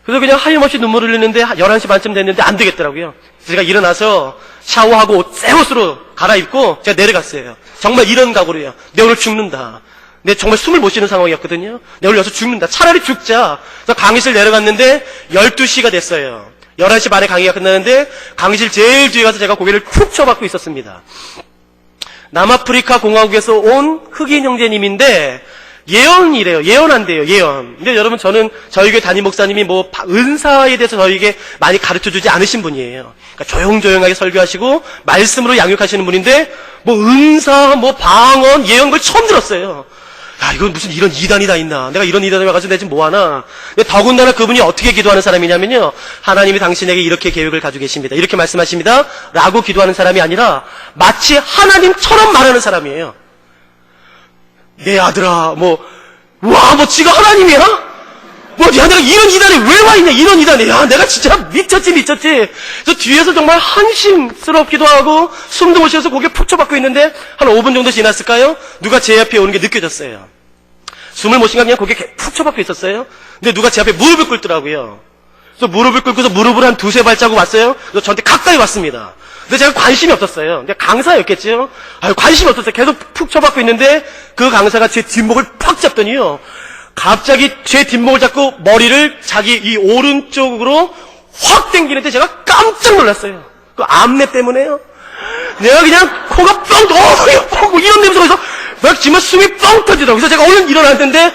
그래서 그냥 하염없이 눈물을 흘리는데 11시 반쯤 됐는데 안 되겠더라고요. 그래서 제가 일어나서 샤워하고 새 옷으로 갈아입고 제가 내려갔어요. 정말 이런 각오로요. 내 오늘 죽는다. 내 정말 숨을 못 쉬는 상황이었거든요. 내 오늘 여기서 죽는다. 차라리 죽자. 그래서 강의실 내려갔는데 12시가 됐어요. 11시 반에 강의가 끝나는데 강의실 제일 뒤에 가서 제가 고개를 푹 쳐박고 있었습니다. 남아프리카 공화국에서 온 흑인 형제님인데 예언이래요. 예언한대요. 예언. 근데 여러분 저는 저희 교회 담임 목사님이 뭐 은사에 대해서 저에게 많이 가르쳐주지 않으신 분이에요. 그러니까 조용조용하게 설교하시고 말씀으로 양육하시는 분인데 뭐 은사, 뭐 방언, 예언 걸 처음 들었어요. 야, 이건 무슨 이런 이단이 다 있나. 내가 이런 이단에 와가지고 내가 지금 뭐하나. 근데 더군다나 그분이 어떻게 기도하는 사람이냐면요. 하나님이 당신에게 이렇게 계획을 가지고 계십니다. 이렇게 말씀하십니다. 라고 기도하는 사람이 아니라 마치 하나님처럼 말하는 사람이에요. 내 아들아, 뭐 지가 하나님이야? 야, 내가 이런 이단에 왜 와 있냐, 이런 이단에. 야, 내가 진짜 미쳤지. 저 뒤에서 정말 한심스럽기도 하고, 숨도 못 쉬어서 고개 푹 쳐박고 있는데, 한 5분 정도 지났을까요? 누가 제 앞에 오는 게 느껴졌어요. 숨을 못 쉬니까 그냥 고개 푹 쳐박고 있었어요. 근데 누가 제 앞에 무릎을 꿇더라고요. 그래서 무릎을 꿇고서 무릎을 한 두세 발자국 왔어요. 그래서 저한테 가까이 왔습니다. 근데 제가 관심이 없었어요. 근데 강사였겠죠? 관심이 없었어요. 계속 푹 쳐박고 있는데 그 강사가 제 뒷목을 팍 잡더니요. 갑자기 제 뒷목을 잡고 머리를 자기 이 오른쪽으로 확 당기는데 제가 깜짝 놀랐어요. 그 암내 때문에요. 내가 그냥 코가 뻥, 이런 냄새가 막 정말 숨이 뻥 터지더라고요. 그래서 제가 얼른 일어났는데,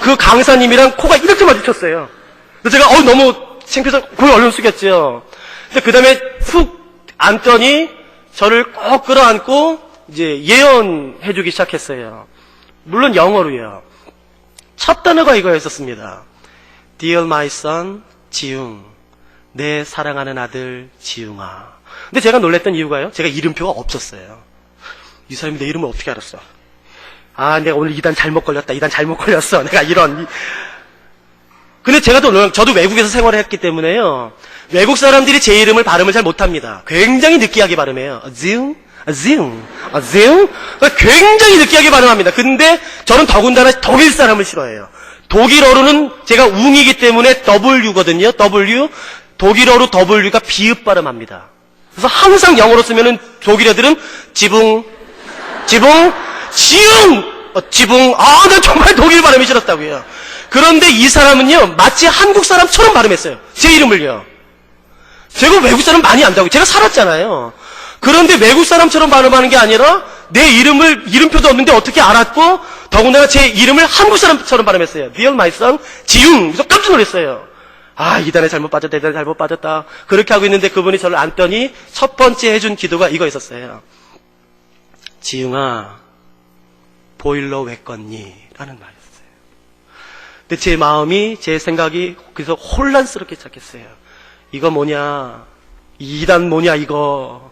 그 강사님이랑 코가 이렇게 마주쳤어요. 그래서 제가 너무 창피해서 고개 얼른 숙였죠. 근데 그 다음에 푹 앉더니 저를 꼭 끌어안고 이제 예언해주기 시작했어요. 물론 영어로요. 첫 단어가 이거였었습니다. Dear my son, 지웅. 내 사랑하는 아들 지웅아. 근데 제가 놀랬던 이유가요. 제가 이름표가 없었어요. 이 사람이 내 이름을 어떻게 알았어? 내가 오늘 이단 잘못 걸렸다. 내가 이런. 근데 제가 저도 외국에서 생활을 했기 때문에요. 외국 사람들이 제 이름을 발음을 잘 못합니다. 굉장히 느끼하게 발음해요. 지웅. 굉장히 느끼하게 발음합니다. 근데 저는 더군다나 독일 사람을 싫어해요. 독일어로는 제가 웅이기 때문에 W거든요. W. 독일어로 W가 비읍 발음합니다. 그래서 항상 영어로 쓰면은 독일 애들은 지붕, 지붕. 나 정말 독일 발음이 싫었다고요. 그런데 이 사람은요, 마치 한국 사람처럼 발음했어요. 제 이름을요. 제가 외국 사람 많이 안다고요. 제가 살았잖아요. 그런데 외국 사람처럼 발음하는 게 아니라 내 이름표도 없는데 어떻게 알았고, 더군다나 제 이름을 한국 사람처럼 발음했어요. Dear my son, 지웅. 그래서 깜짝 놀랐어요. 이단에 잘못 빠졌다. 그렇게 하고 있는데 그분이 저를 안더니 첫 번째 해준 기도가 이거 있었어요. 지웅아, 보일러 왜 껐니? 라는 말이었어요. 근데 제 마음이, 제 생각이 그래서 혼란스럽게 시작했어요. 이거 뭐냐? 이단 뭐냐, 이거.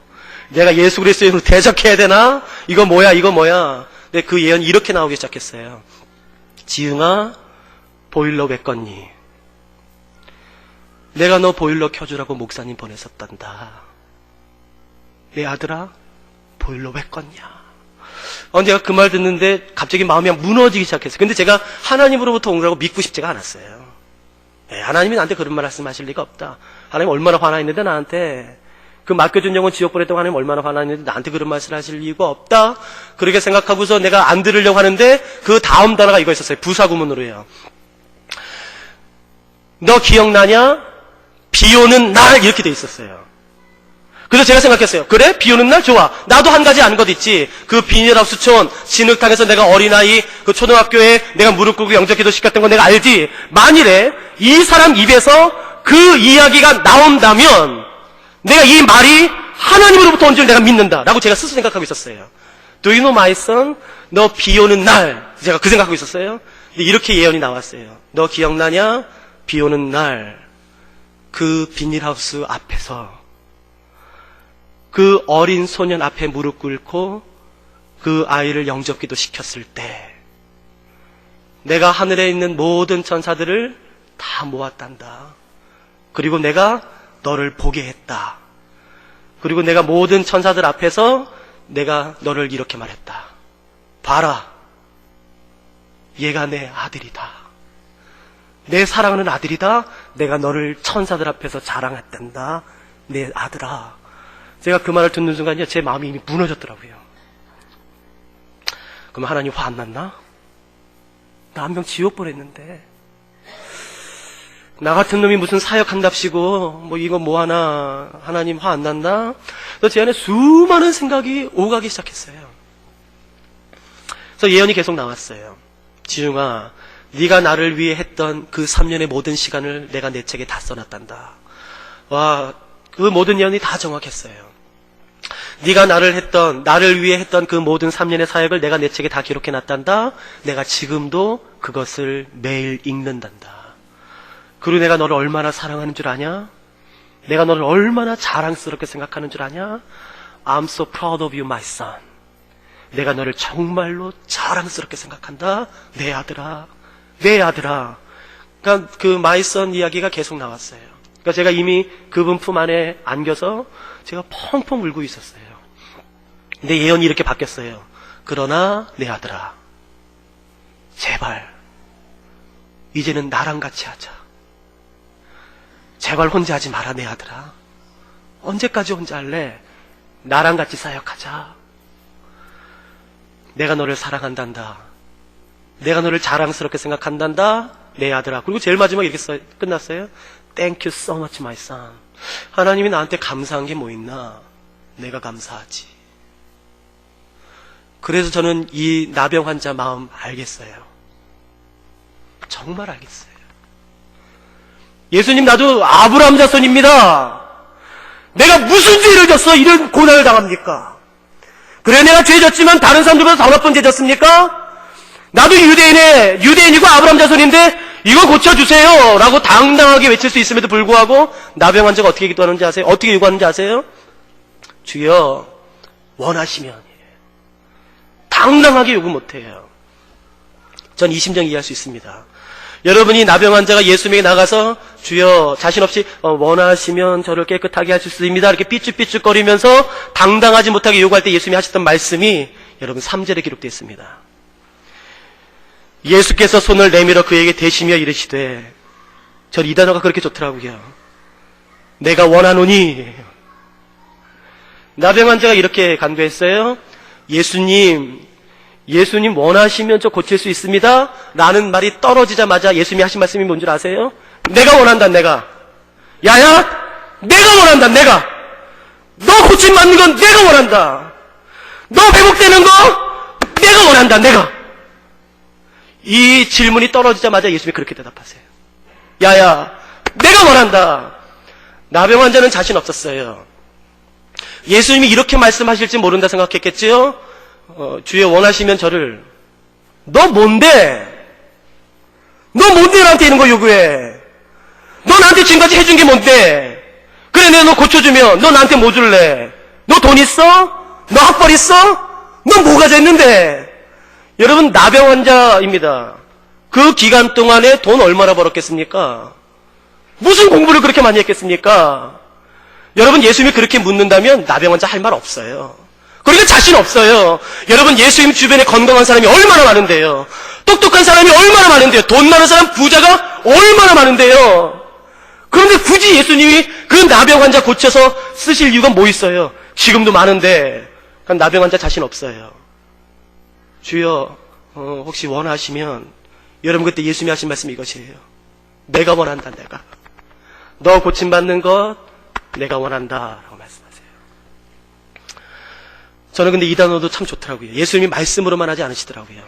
내가 예수 그리스도의 이름으로 대적해야 되나? 이거 뭐야? 근데 그 예언이 이렇게 나오기 시작했어요. 지웅아, 보일러 왜 껐니? 내가 너 보일러 켜주라고 목사님 보냈었단다. 내 아들아, 보일러 왜 껐냐? 내가 그 말 듣는데 갑자기 마음이 무너지기 시작했어요. 근데 제가 하나님으로부터 온 거라고 믿고 싶지가 않았어요. 하나님이 나한테 그런 말 말씀하실 리가 없다. 하나님 얼마나 화나있는데 나한테. 그 맡겨준 영혼 지옥 보냈다고 하나님 얼마나 화나있는데 나한테 그런 말씀을 하실 이유가 없다. 그렇게 생각하고서 내가 안 들으려고 하는데 그 다음 단어가 이거 있었어요. 부사구문으로요. 너 기억나냐? 비 오는 날 이렇게 돼 있었어요. 그래서 제가 생각했어요. 그래? 비 오는 날? 좋아. 나도 한 가지 아는 것 있지. 그 비닐하우스촌 진흙탕에서 내가 어린아이 그 초등학교에 내가 무릎 꿇고 영접기도 시켰던 거 내가 알지. 만일에 이 사람 입에서 그 이야기가 나온다면 내가 이 말이 하나님으로부터 온 줄 내가 믿는다 라고 제가 스스로 생각하고 있었어요. Do you know my son? 너 비 오는 날. 제가 그 생각하고 있었어요. 근데 이렇게 예언이 나왔어요. 너 기억나냐? 비 오는 날 그 비닐하우스 앞에서 그 어린 소년 앞에 무릎 꿇고 그 아이를 영접기도 시켰을 때 내가 하늘에 있는 모든 천사들을 다 모았단다. 그리고 내가 너를 보게 했다. 그리고 내가 모든 천사들 앞에서 내가 너를 이렇게 말했다. 봐라. 얘가 내 아들이다. 내 사랑하는 아들이다. 내가 너를 천사들 앞에서 자랑했단다. 내 아들아. 제가 그 말을 듣는 순간 제 마음이 이미 무너졌더라고요. 그럼 하나님 화 안 났나? 나 한 명 지옥 보냈는데 나 같은 놈이 무슨 사역한답시고 이거 뭐하나 하나님 화 안 났나? 그래서 제 안에 수많은 생각이 오가기 시작했어요. 그래서 예언이 계속 나왔어요. 지중아, 네가 나를 위해 했던 그 3년의 모든 시간을 내가 내 책에 다 써놨단다. 와, 그 모든 예언이 다 정확했어요. 네가 나를 위해 했던 그 모든 3년의 사역을 내가 내 책에 다 기록해놨단다. 내가 지금도 그것을 매일 읽는단다. 그리고 내가 너를 얼마나 사랑하는 줄 아냐? 내가 너를 얼마나 자랑스럽게 생각하는 줄 아냐? I'm so proud of you, my son. 내가 너를 정말로 자랑스럽게 생각한다. 내 아들아, 내 아들아. 그러니까 그 my son 이야기가 계속 나왔어요. 그러니까 제가 이미 그분 품 안에 안겨서 제가 펑펑 울고 있었어요. 근데 예언이 이렇게 바뀌었어요. 그러나 내 아들아, 제발 이제는 나랑 같이 하자. 제발 혼자 하지 마라, 내 아들아. 언제까지 혼자 할래? 나랑 같이 사역하자. 내가 너를 사랑한단다. 내가 너를 자랑스럽게 생각한단다. 내 아들아. 그리고 제일 마지막에 이렇게 끝났어요. Thank you so much, my son. 하나님이 나한테 감사한 게 뭐 있나? 내가 감사하지. 그래서 저는 이 나병 환자 마음 알겠어요. 정말 알겠어요. 예수님, 나도 아브라함 자손입니다. 내가 무슨 죄를 졌어 이런 고난을 당합니까? 그래, 내가 죄 졌지만 다른 사람들보다 더 나쁜 죄 졌습니까? 나도 유대인이고 아브라함 자손인데 이거 고쳐주세요 라고 당당하게 외칠 수 있음에도 불구하고 나병 환자가 어떻게 기도하는지 아세요? 어떻게 요구하는지 아세요? 주여, 원하시면. 당당하게 요구 못해요. 전 이 심정 이해할 수 있습니다. 여러분이 나병 환자가 예수님에게 나가서 주여, 자신 없이 원하시면 저를 깨끗하게 하실 수 있습니다 이렇게 삐죽삐죽거리면서 당당하지 못하게 요구할 때 예수님이 하셨던 말씀이 여러분 3절에 기록되어 있습니다. 예수께서 손을 내밀어 그에게 대시며 이르시되, 전 이 단어가 그렇게 좋더라고요. 내가 원하노니. 나병 환자가 이렇게 간구했어요. 예수님 원하시면 저 고칠 수 있습니다 라는 말이 떨어지자마자 예수님이 하신 말씀이 뭔 줄 아세요? 내가 원한다. 내가. 야야, 내가 원한다. 내가. 너 고침 맞는 건 내가 원한다. 너 회복되는 거 내가 원한다. 내가. 이 질문이 떨어지자마자 예수님이 그렇게 대답하세요. 야야, 내가 원한다. 나병 환자는 자신 없었어요. 예수님이 이렇게 말씀하실지 모른다 생각했겠지요? 주여, 원하시면 저를. 너 뭔데? 너 뭔데 나한테 이런 거 요구해? 너 나한테 지금까지 해준 게 뭔데? 그래, 내가 너 고쳐주면 너 나한테 뭐 줄래? 너 돈 있어? 너 학벌 있어? 너 뭐 가졌는데? 여러분, 나병 환자입니다. 그 기간 동안에 돈 얼마나 벌었겠습니까? 무슨 공부를 그렇게 많이 했겠습니까? 여러분, 예수님이 그렇게 묻는다면 나병 환자 할 말 없어요. 그러니까 자신 없어요. 여러분, 예수님 주변에 건강한 사람이 얼마나 많은데요. 똑똑한 사람이 얼마나 많은데요. 돈 많은 사람, 부자가 얼마나 많은데요. 그런데 굳이 예수님이 그 나병 환자 고쳐서 쓰실 이유가 뭐 있어요? 지금도 많은데 나병 환자 자신 없어요. 주여, 혹시 원하시면, 여러분 그때 예수님이 하신 말씀이 이것이에요. 내가 원한다. 내가 너 고침받는 것 내가 원한다 라고 말씀하세요. 저는 근데 이 단어도 참 좋더라고요. 예수님이 말씀으로만 하지 않으시더라고요.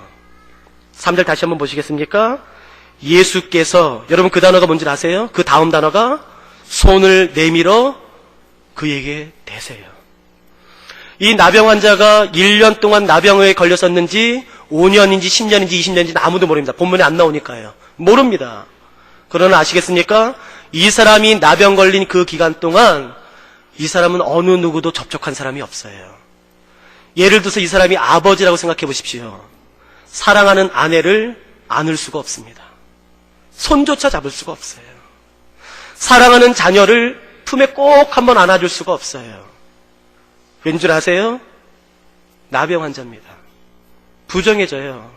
3절 다시 한번 보시겠습니까? 예수께서, 여러분 그 단어가 뭔지 아세요? 그 다음 단어가 손을 내밀어 그에게 대세요. 이 나병 환자가 1년 동안 나병에 걸렸었는지 5년인지 10년인지 20년인지 아무도 모릅니다. 본문에 안 나오니까요. 모릅니다. 그러나 아시겠습니까? 이 사람이 나병 걸린 그 기간 동안 이 사람은 어느 누구도 접촉한 사람이 없어요. 예를 들어서 이 사람이 아버지라고 생각해 보십시오. 사랑하는 아내를 안을 수가 없습니다. 손조차 잡을 수가 없어요. 사랑하는 자녀를 품에 꼭 한번 안아줄 수가 없어요. 왠 줄 아세요? 나병 환자입니다. 부정해져요.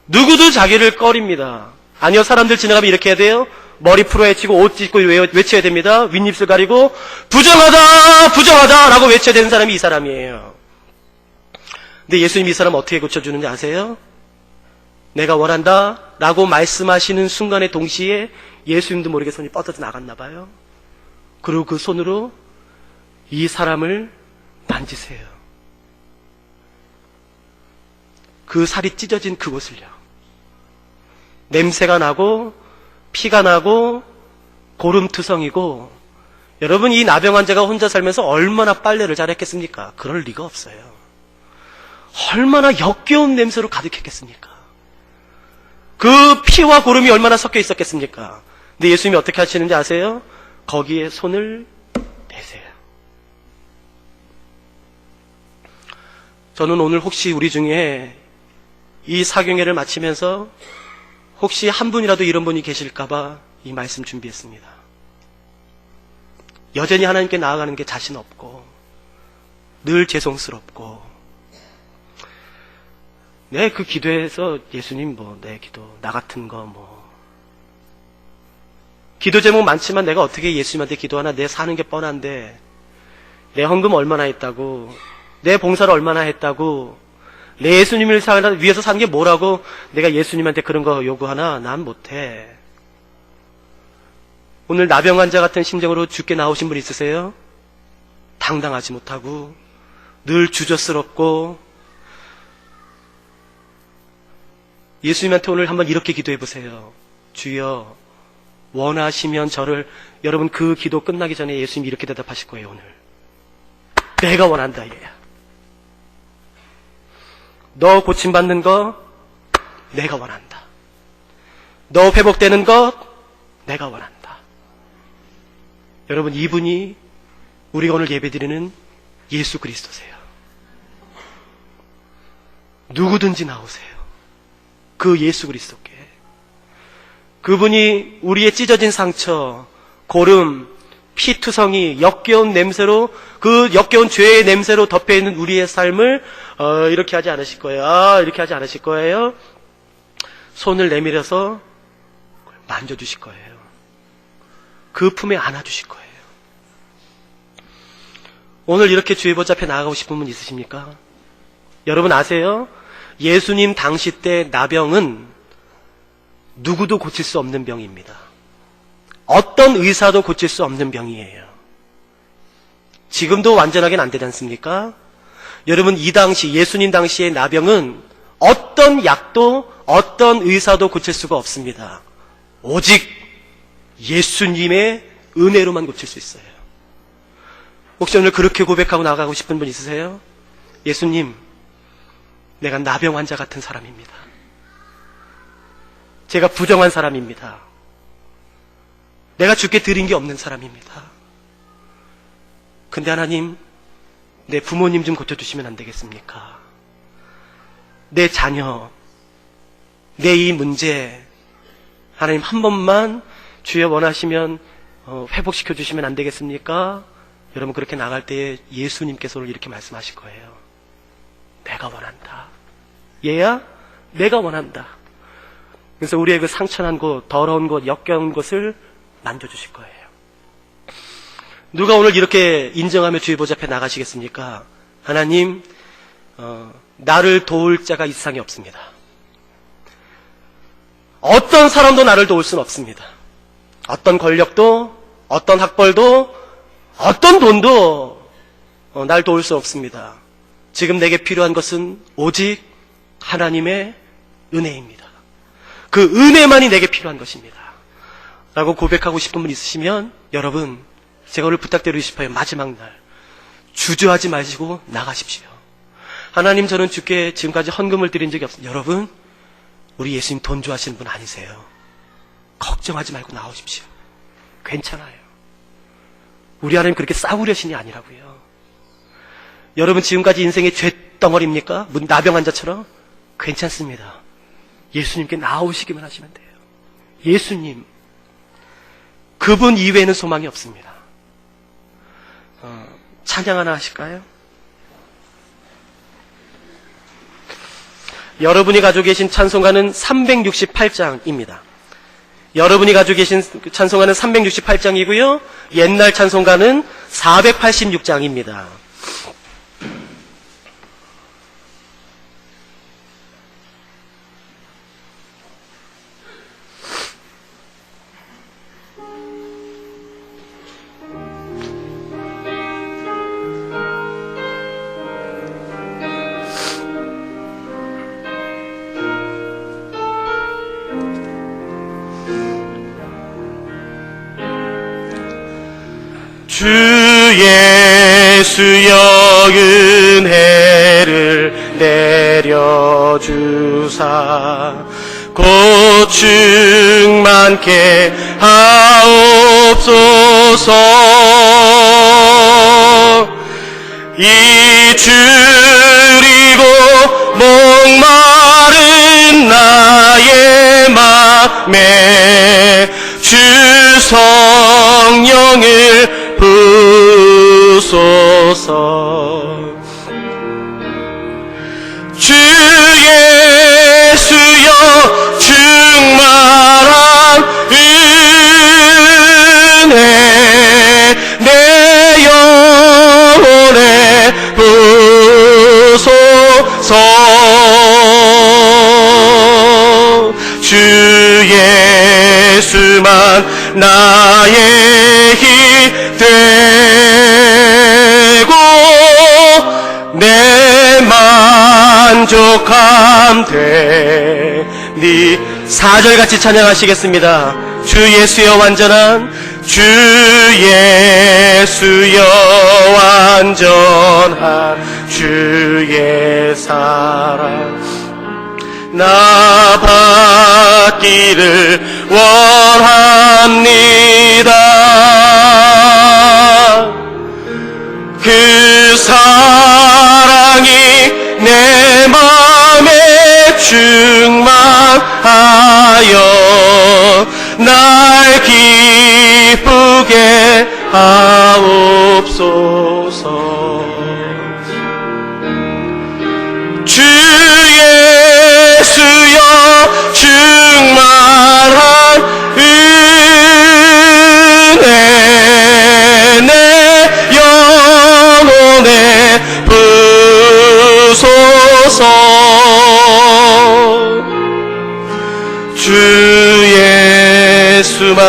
누구도 자기를 꺼립니다. 아니요, 사람들 지나가면 이렇게 해야 돼요. 머리 풀어헤치고 옷 찢고 외쳐야 됩니다. 윗입술 가리고 부정하다 부정하다 라고 외쳐야 되는 사람이 이 사람이에요. 근데 예수님이 이 사람 어떻게 고쳐주는지 아세요? 내가 원한다 라고 말씀하시는 순간에 동시에 예수님도 모르게 손이 뻗어져 나갔나 봐요. 그리고 그 손으로 이 사람을 만지세요. 그 살이 찢어진 그곳을요. 냄새가 나고 피가 나고 고름투성이고, 여러분 이 나병 환자가 혼자 살면서 얼마나 빨래를 잘했겠습니까? 그럴 리가 없어요. 얼마나 역겨운 냄새로 가득했겠습니까? 그 피와 고름이 얼마나 섞여 있었겠습니까? 근데 예수님이 어떻게 하시는지 아세요? 거기에 손을 대세요. 저는 오늘 혹시 우리 중에 이 사경회를 마치면서 혹시 한 분이라도 이런 분이 계실까봐 이 말씀 준비했습니다. 여전히 하나님께 나아가는 게 자신 없고 늘 죄송스럽고, 내 그 기도에서 예수님 내 기도 나 같은 거 기도 제목 많지만 내가 어떻게 예수님한테 기도하나, 내 사는 게 뻔한데 내 헌금 얼마나 했다고, 내 봉사를 얼마나 했다고, 내 예수님을 위해서 사는 게 뭐라고 내가 예수님한테 그런 거 요구하나? 난 못해. 오늘 나병 환자 같은 심정으로 주께 나오신 분 있으세요? 당당하지 못하고 늘 주저스럽고, 예수님한테 오늘 한번 이렇게 기도해 보세요. 주여, 원하시면 저를, 여러분 그 기도 끝나기 전에 예수님이 이렇게 대답하실 거예요. 오늘 내가 원한다. 얘야, 너 고침받는 거 내가 원한다. 너 회복되는 것 내가 원한다. 여러분, 이분이 우리가 오늘 예배드리는 예수 그리스도세요. 누구든지 나오세요. 그 예수 그리스도께. 그분이 우리의 찢어진 상처, 고름, 피투성이, 역겨운 냄새로, 그 역겨운 죄의 냄새로 덮여있는 우리의 삶을 이렇게 하지 않으실 거예요. 이렇게 하지 않으실 거예요. 손을 내밀어서 만져주실 거예요. 그 품에 안아주실 거예요. 오늘 이렇게 주의 보좌 앞에 나아가고 싶은 분 있으십니까? 여러분 아세요? 예수님 당시 때 나병은 누구도 고칠 수 없는 병입니다. 어떤 의사도 고칠 수 없는 병이에요. 지금도 완전하게는 안 되지 않습니까? 여러분, 이 당시, 예수님 당시의 나병은 어떤 약도 어떤 의사도 고칠 수가 없습니다. 오직 예수님의 은혜로만 고칠 수 있어요. 혹시 오늘 그렇게 고백하고 나가고 싶은 분 있으세요? 예수님, 내가 나병 환자 같은 사람입니다. 제가 부정한 사람입니다. 내가 주께 드린 게 없는 사람입니다. 근데 하나님, 내 부모님 좀 고쳐주시면 안 되겠습니까? 내 자녀, 내 이 문제, 하나님 한 번만 주여 원하시면 회복시켜 주시면 안 되겠습니까? 여러분, 그렇게 나갈 때 예수님께서 오늘 이렇게 말씀하실 거예요. 내가 원한다. 얘야, 내가 원한다. 그래서 우리의 그 상처난 곳, 더러운 곳, 역겨운 곳을 만져주실 거예요. 누가 오늘 이렇게 인정하며 주의 보좌 앞에 나가시겠습니까? 하나님, 나를 도울 자가 이 세상에 없습니다. 어떤 사람도 나를 도울 수는 없습니다. 어떤 권력도, 어떤 학벌도, 어떤 돈도 날 도울 수 없습니다. 지금 내게 필요한 것은 오직 하나님의 은혜입니다. 그 은혜만이 내게 필요한 것입니다. 라고 고백하고 싶은 분 있으시면 여러분, 제가 오늘 부탁드리고 싶어요. 마지막 날 주저하지 마시고 나가십시오. 하나님, 저는 주께 지금까지 헌금을 드린 적이 없습니다. 여러분, 우리 예수님 돈 좋아하시는 분 아니세요. 걱정하지 말고 나오십시오. 괜찮아요. 우리 하나님 그렇게 싸우려 신이 아니라고요. 여러분, 지금까지 인생의 죄덩어리입니까? 나병 환자처럼? 괜찮습니다. 예수님께 나오시기만 하시면 돼요. 예수님, 그분 이외에는 소망이 없습니다. 찬양 하나 하실까요? 여러분이 가지고 계신 찬송가는 368장입니다. 여러분이 가지고 계신 찬송가는 368장이고요. 옛날 찬송가는 486장입니다. 주 예수여 은혜를 내려주사 고충 많게 하옵소서. 잊으리고 목마른 나의 맘에 주 성령을 부소서. 주 예수여 충만한 은혜 내 영혼에 부소서. 주 예수만 나의 힘 되고 내 만족함 되니. 4절 같이 찬양하시겠습니다. 주 예수여 완전한, 주 예수여 완전한 주의 사랑 나 받기를 원합니다. 그 사랑이 내 맘에 충만하여 날 기쁘게 하옵소서. 주 예수여 충만한 은혜 내 영혼에 부소서. 주 예수만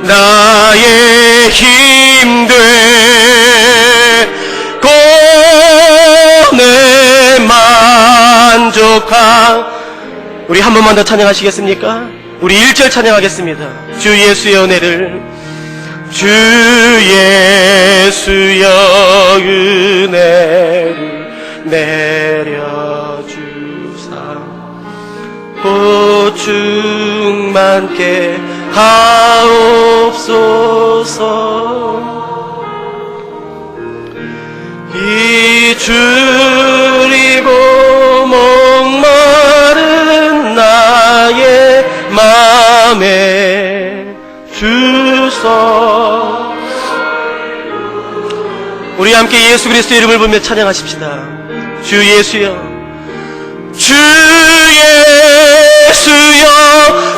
나의 힘 되고 내 만족함. 우리 한 번만 더 찬양하시겠습니까? 우리 1절 찬양하겠습니다. 주 예수의 은혜를, 주 예수여 은혜를 내려주사 고충 많게 하옵소서. 잊으리고 목마른 나의 맘에 주소. 우리 함께 예수 그리스도 이름을 부르며 찬양하십시다. 주 예수여 주 예수여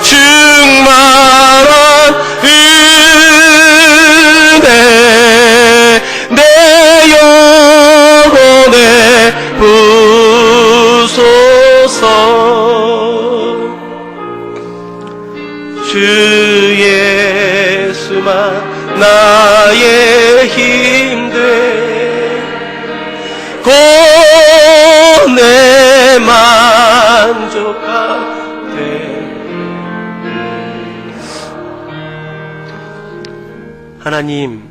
충만한 은혜 내 영혼에 부소서. 주 예수만 나의 힘돼 내 만족하되. 하나님,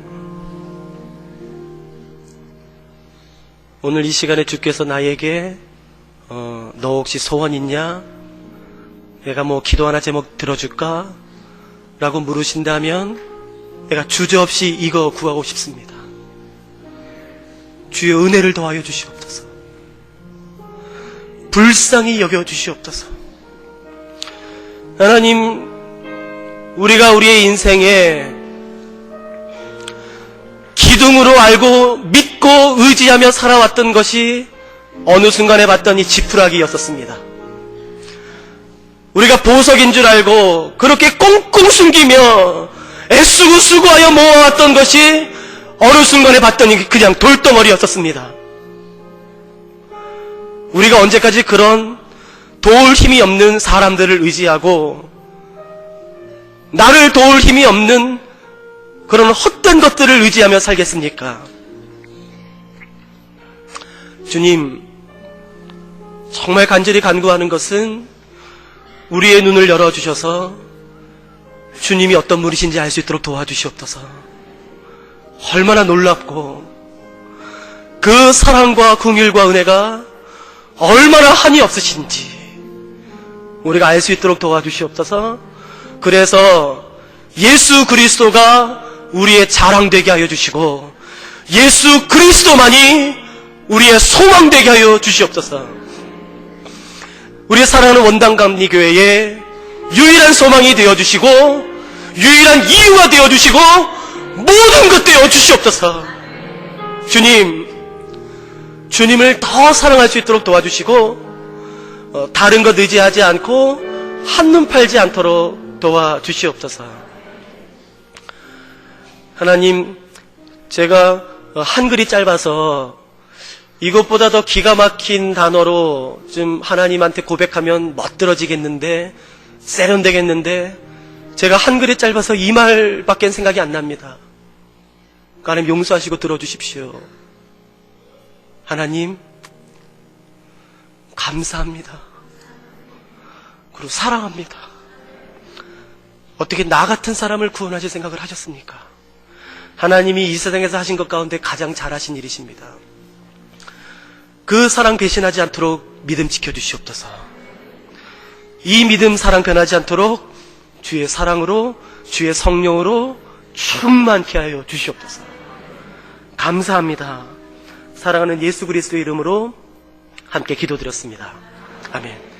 오늘 이 시간에 주께서 나에게 너 혹시 소원 있냐? 내가 뭐 기도하나 제목 들어줄까? 라고 물으신다면 내가 주저없이 이거 구하고 싶습니다. 주의 은혜를 더하여 주시옵소서. 불쌍히 여겨주시옵소서. 하나님, 우리가 우리의 인생에 기둥으로 알고 믿고 의지하며 살아왔던 것이 어느 순간에 봤더니 지푸라기였었습니다. 우리가 보석인 줄 알고 그렇게 꽁꽁 숨기며 애쓰고 수고하여 모아왔던 것이 어느 순간에 봤더니 그냥 돌덩어리였었습니다. 우리가 언제까지 그런 도울 힘이 없는 사람들을 의지하고 나를 도울 힘이 없는 그런 헛된 것들을 의지하며 살겠습니까? 주님, 정말 간절히 간구하는 것은 우리의 눈을 열어주셔서 주님이 어떤 분이신지 알 수 있도록 도와주시옵소서. 얼마나 놀랍고 그 사랑과 긍휼과 은혜가 얼마나 한이 없으신지 우리가 알 수 있도록 도와주시옵소서. 그래서 예수 그리스도가 우리의 자랑되게 하여 주시고 예수 그리스도만이 우리의 소망되게 하여 주시옵소서. 우리 사랑하는 원당감리교회의 유일한 소망이 되어주시고 유일한 이유가 되어주시고 모든 것 되어주시옵소서. 주님을 더 사랑할 수 있도록 도와주시고 다른 것 의지하지 않고 한눈 팔지 않도록 도와주시옵소서. 하나님, 제가 한글이 짧아서 이것보다 더 기가 막힌 단어로 좀 하나님한테 고백하면 멋들어지겠는데 세련되겠는데 제가 한글이 짧아서 이 말밖에 생각이 안 납니다. 하나님 용서하시고 들어주십시오. 하나님 감사합니다. 그리고 사랑합니다. 어떻게 나 같은 사람을 구원하실 생각을 하셨습니까? 하나님이 이 세상에서 하신 것 가운데 가장 잘하신 일이십니다. 그 사랑 배신하지 않도록 믿음 지켜주시옵소서. 이 믿음 사랑 변하지 않도록 주의 사랑으로 주의 성령으로 충만케 하여 주시옵소서. 감사합니다. 사랑하는 예수 그리스도의 이름으로 함께 기도드렸습니다. 아멘.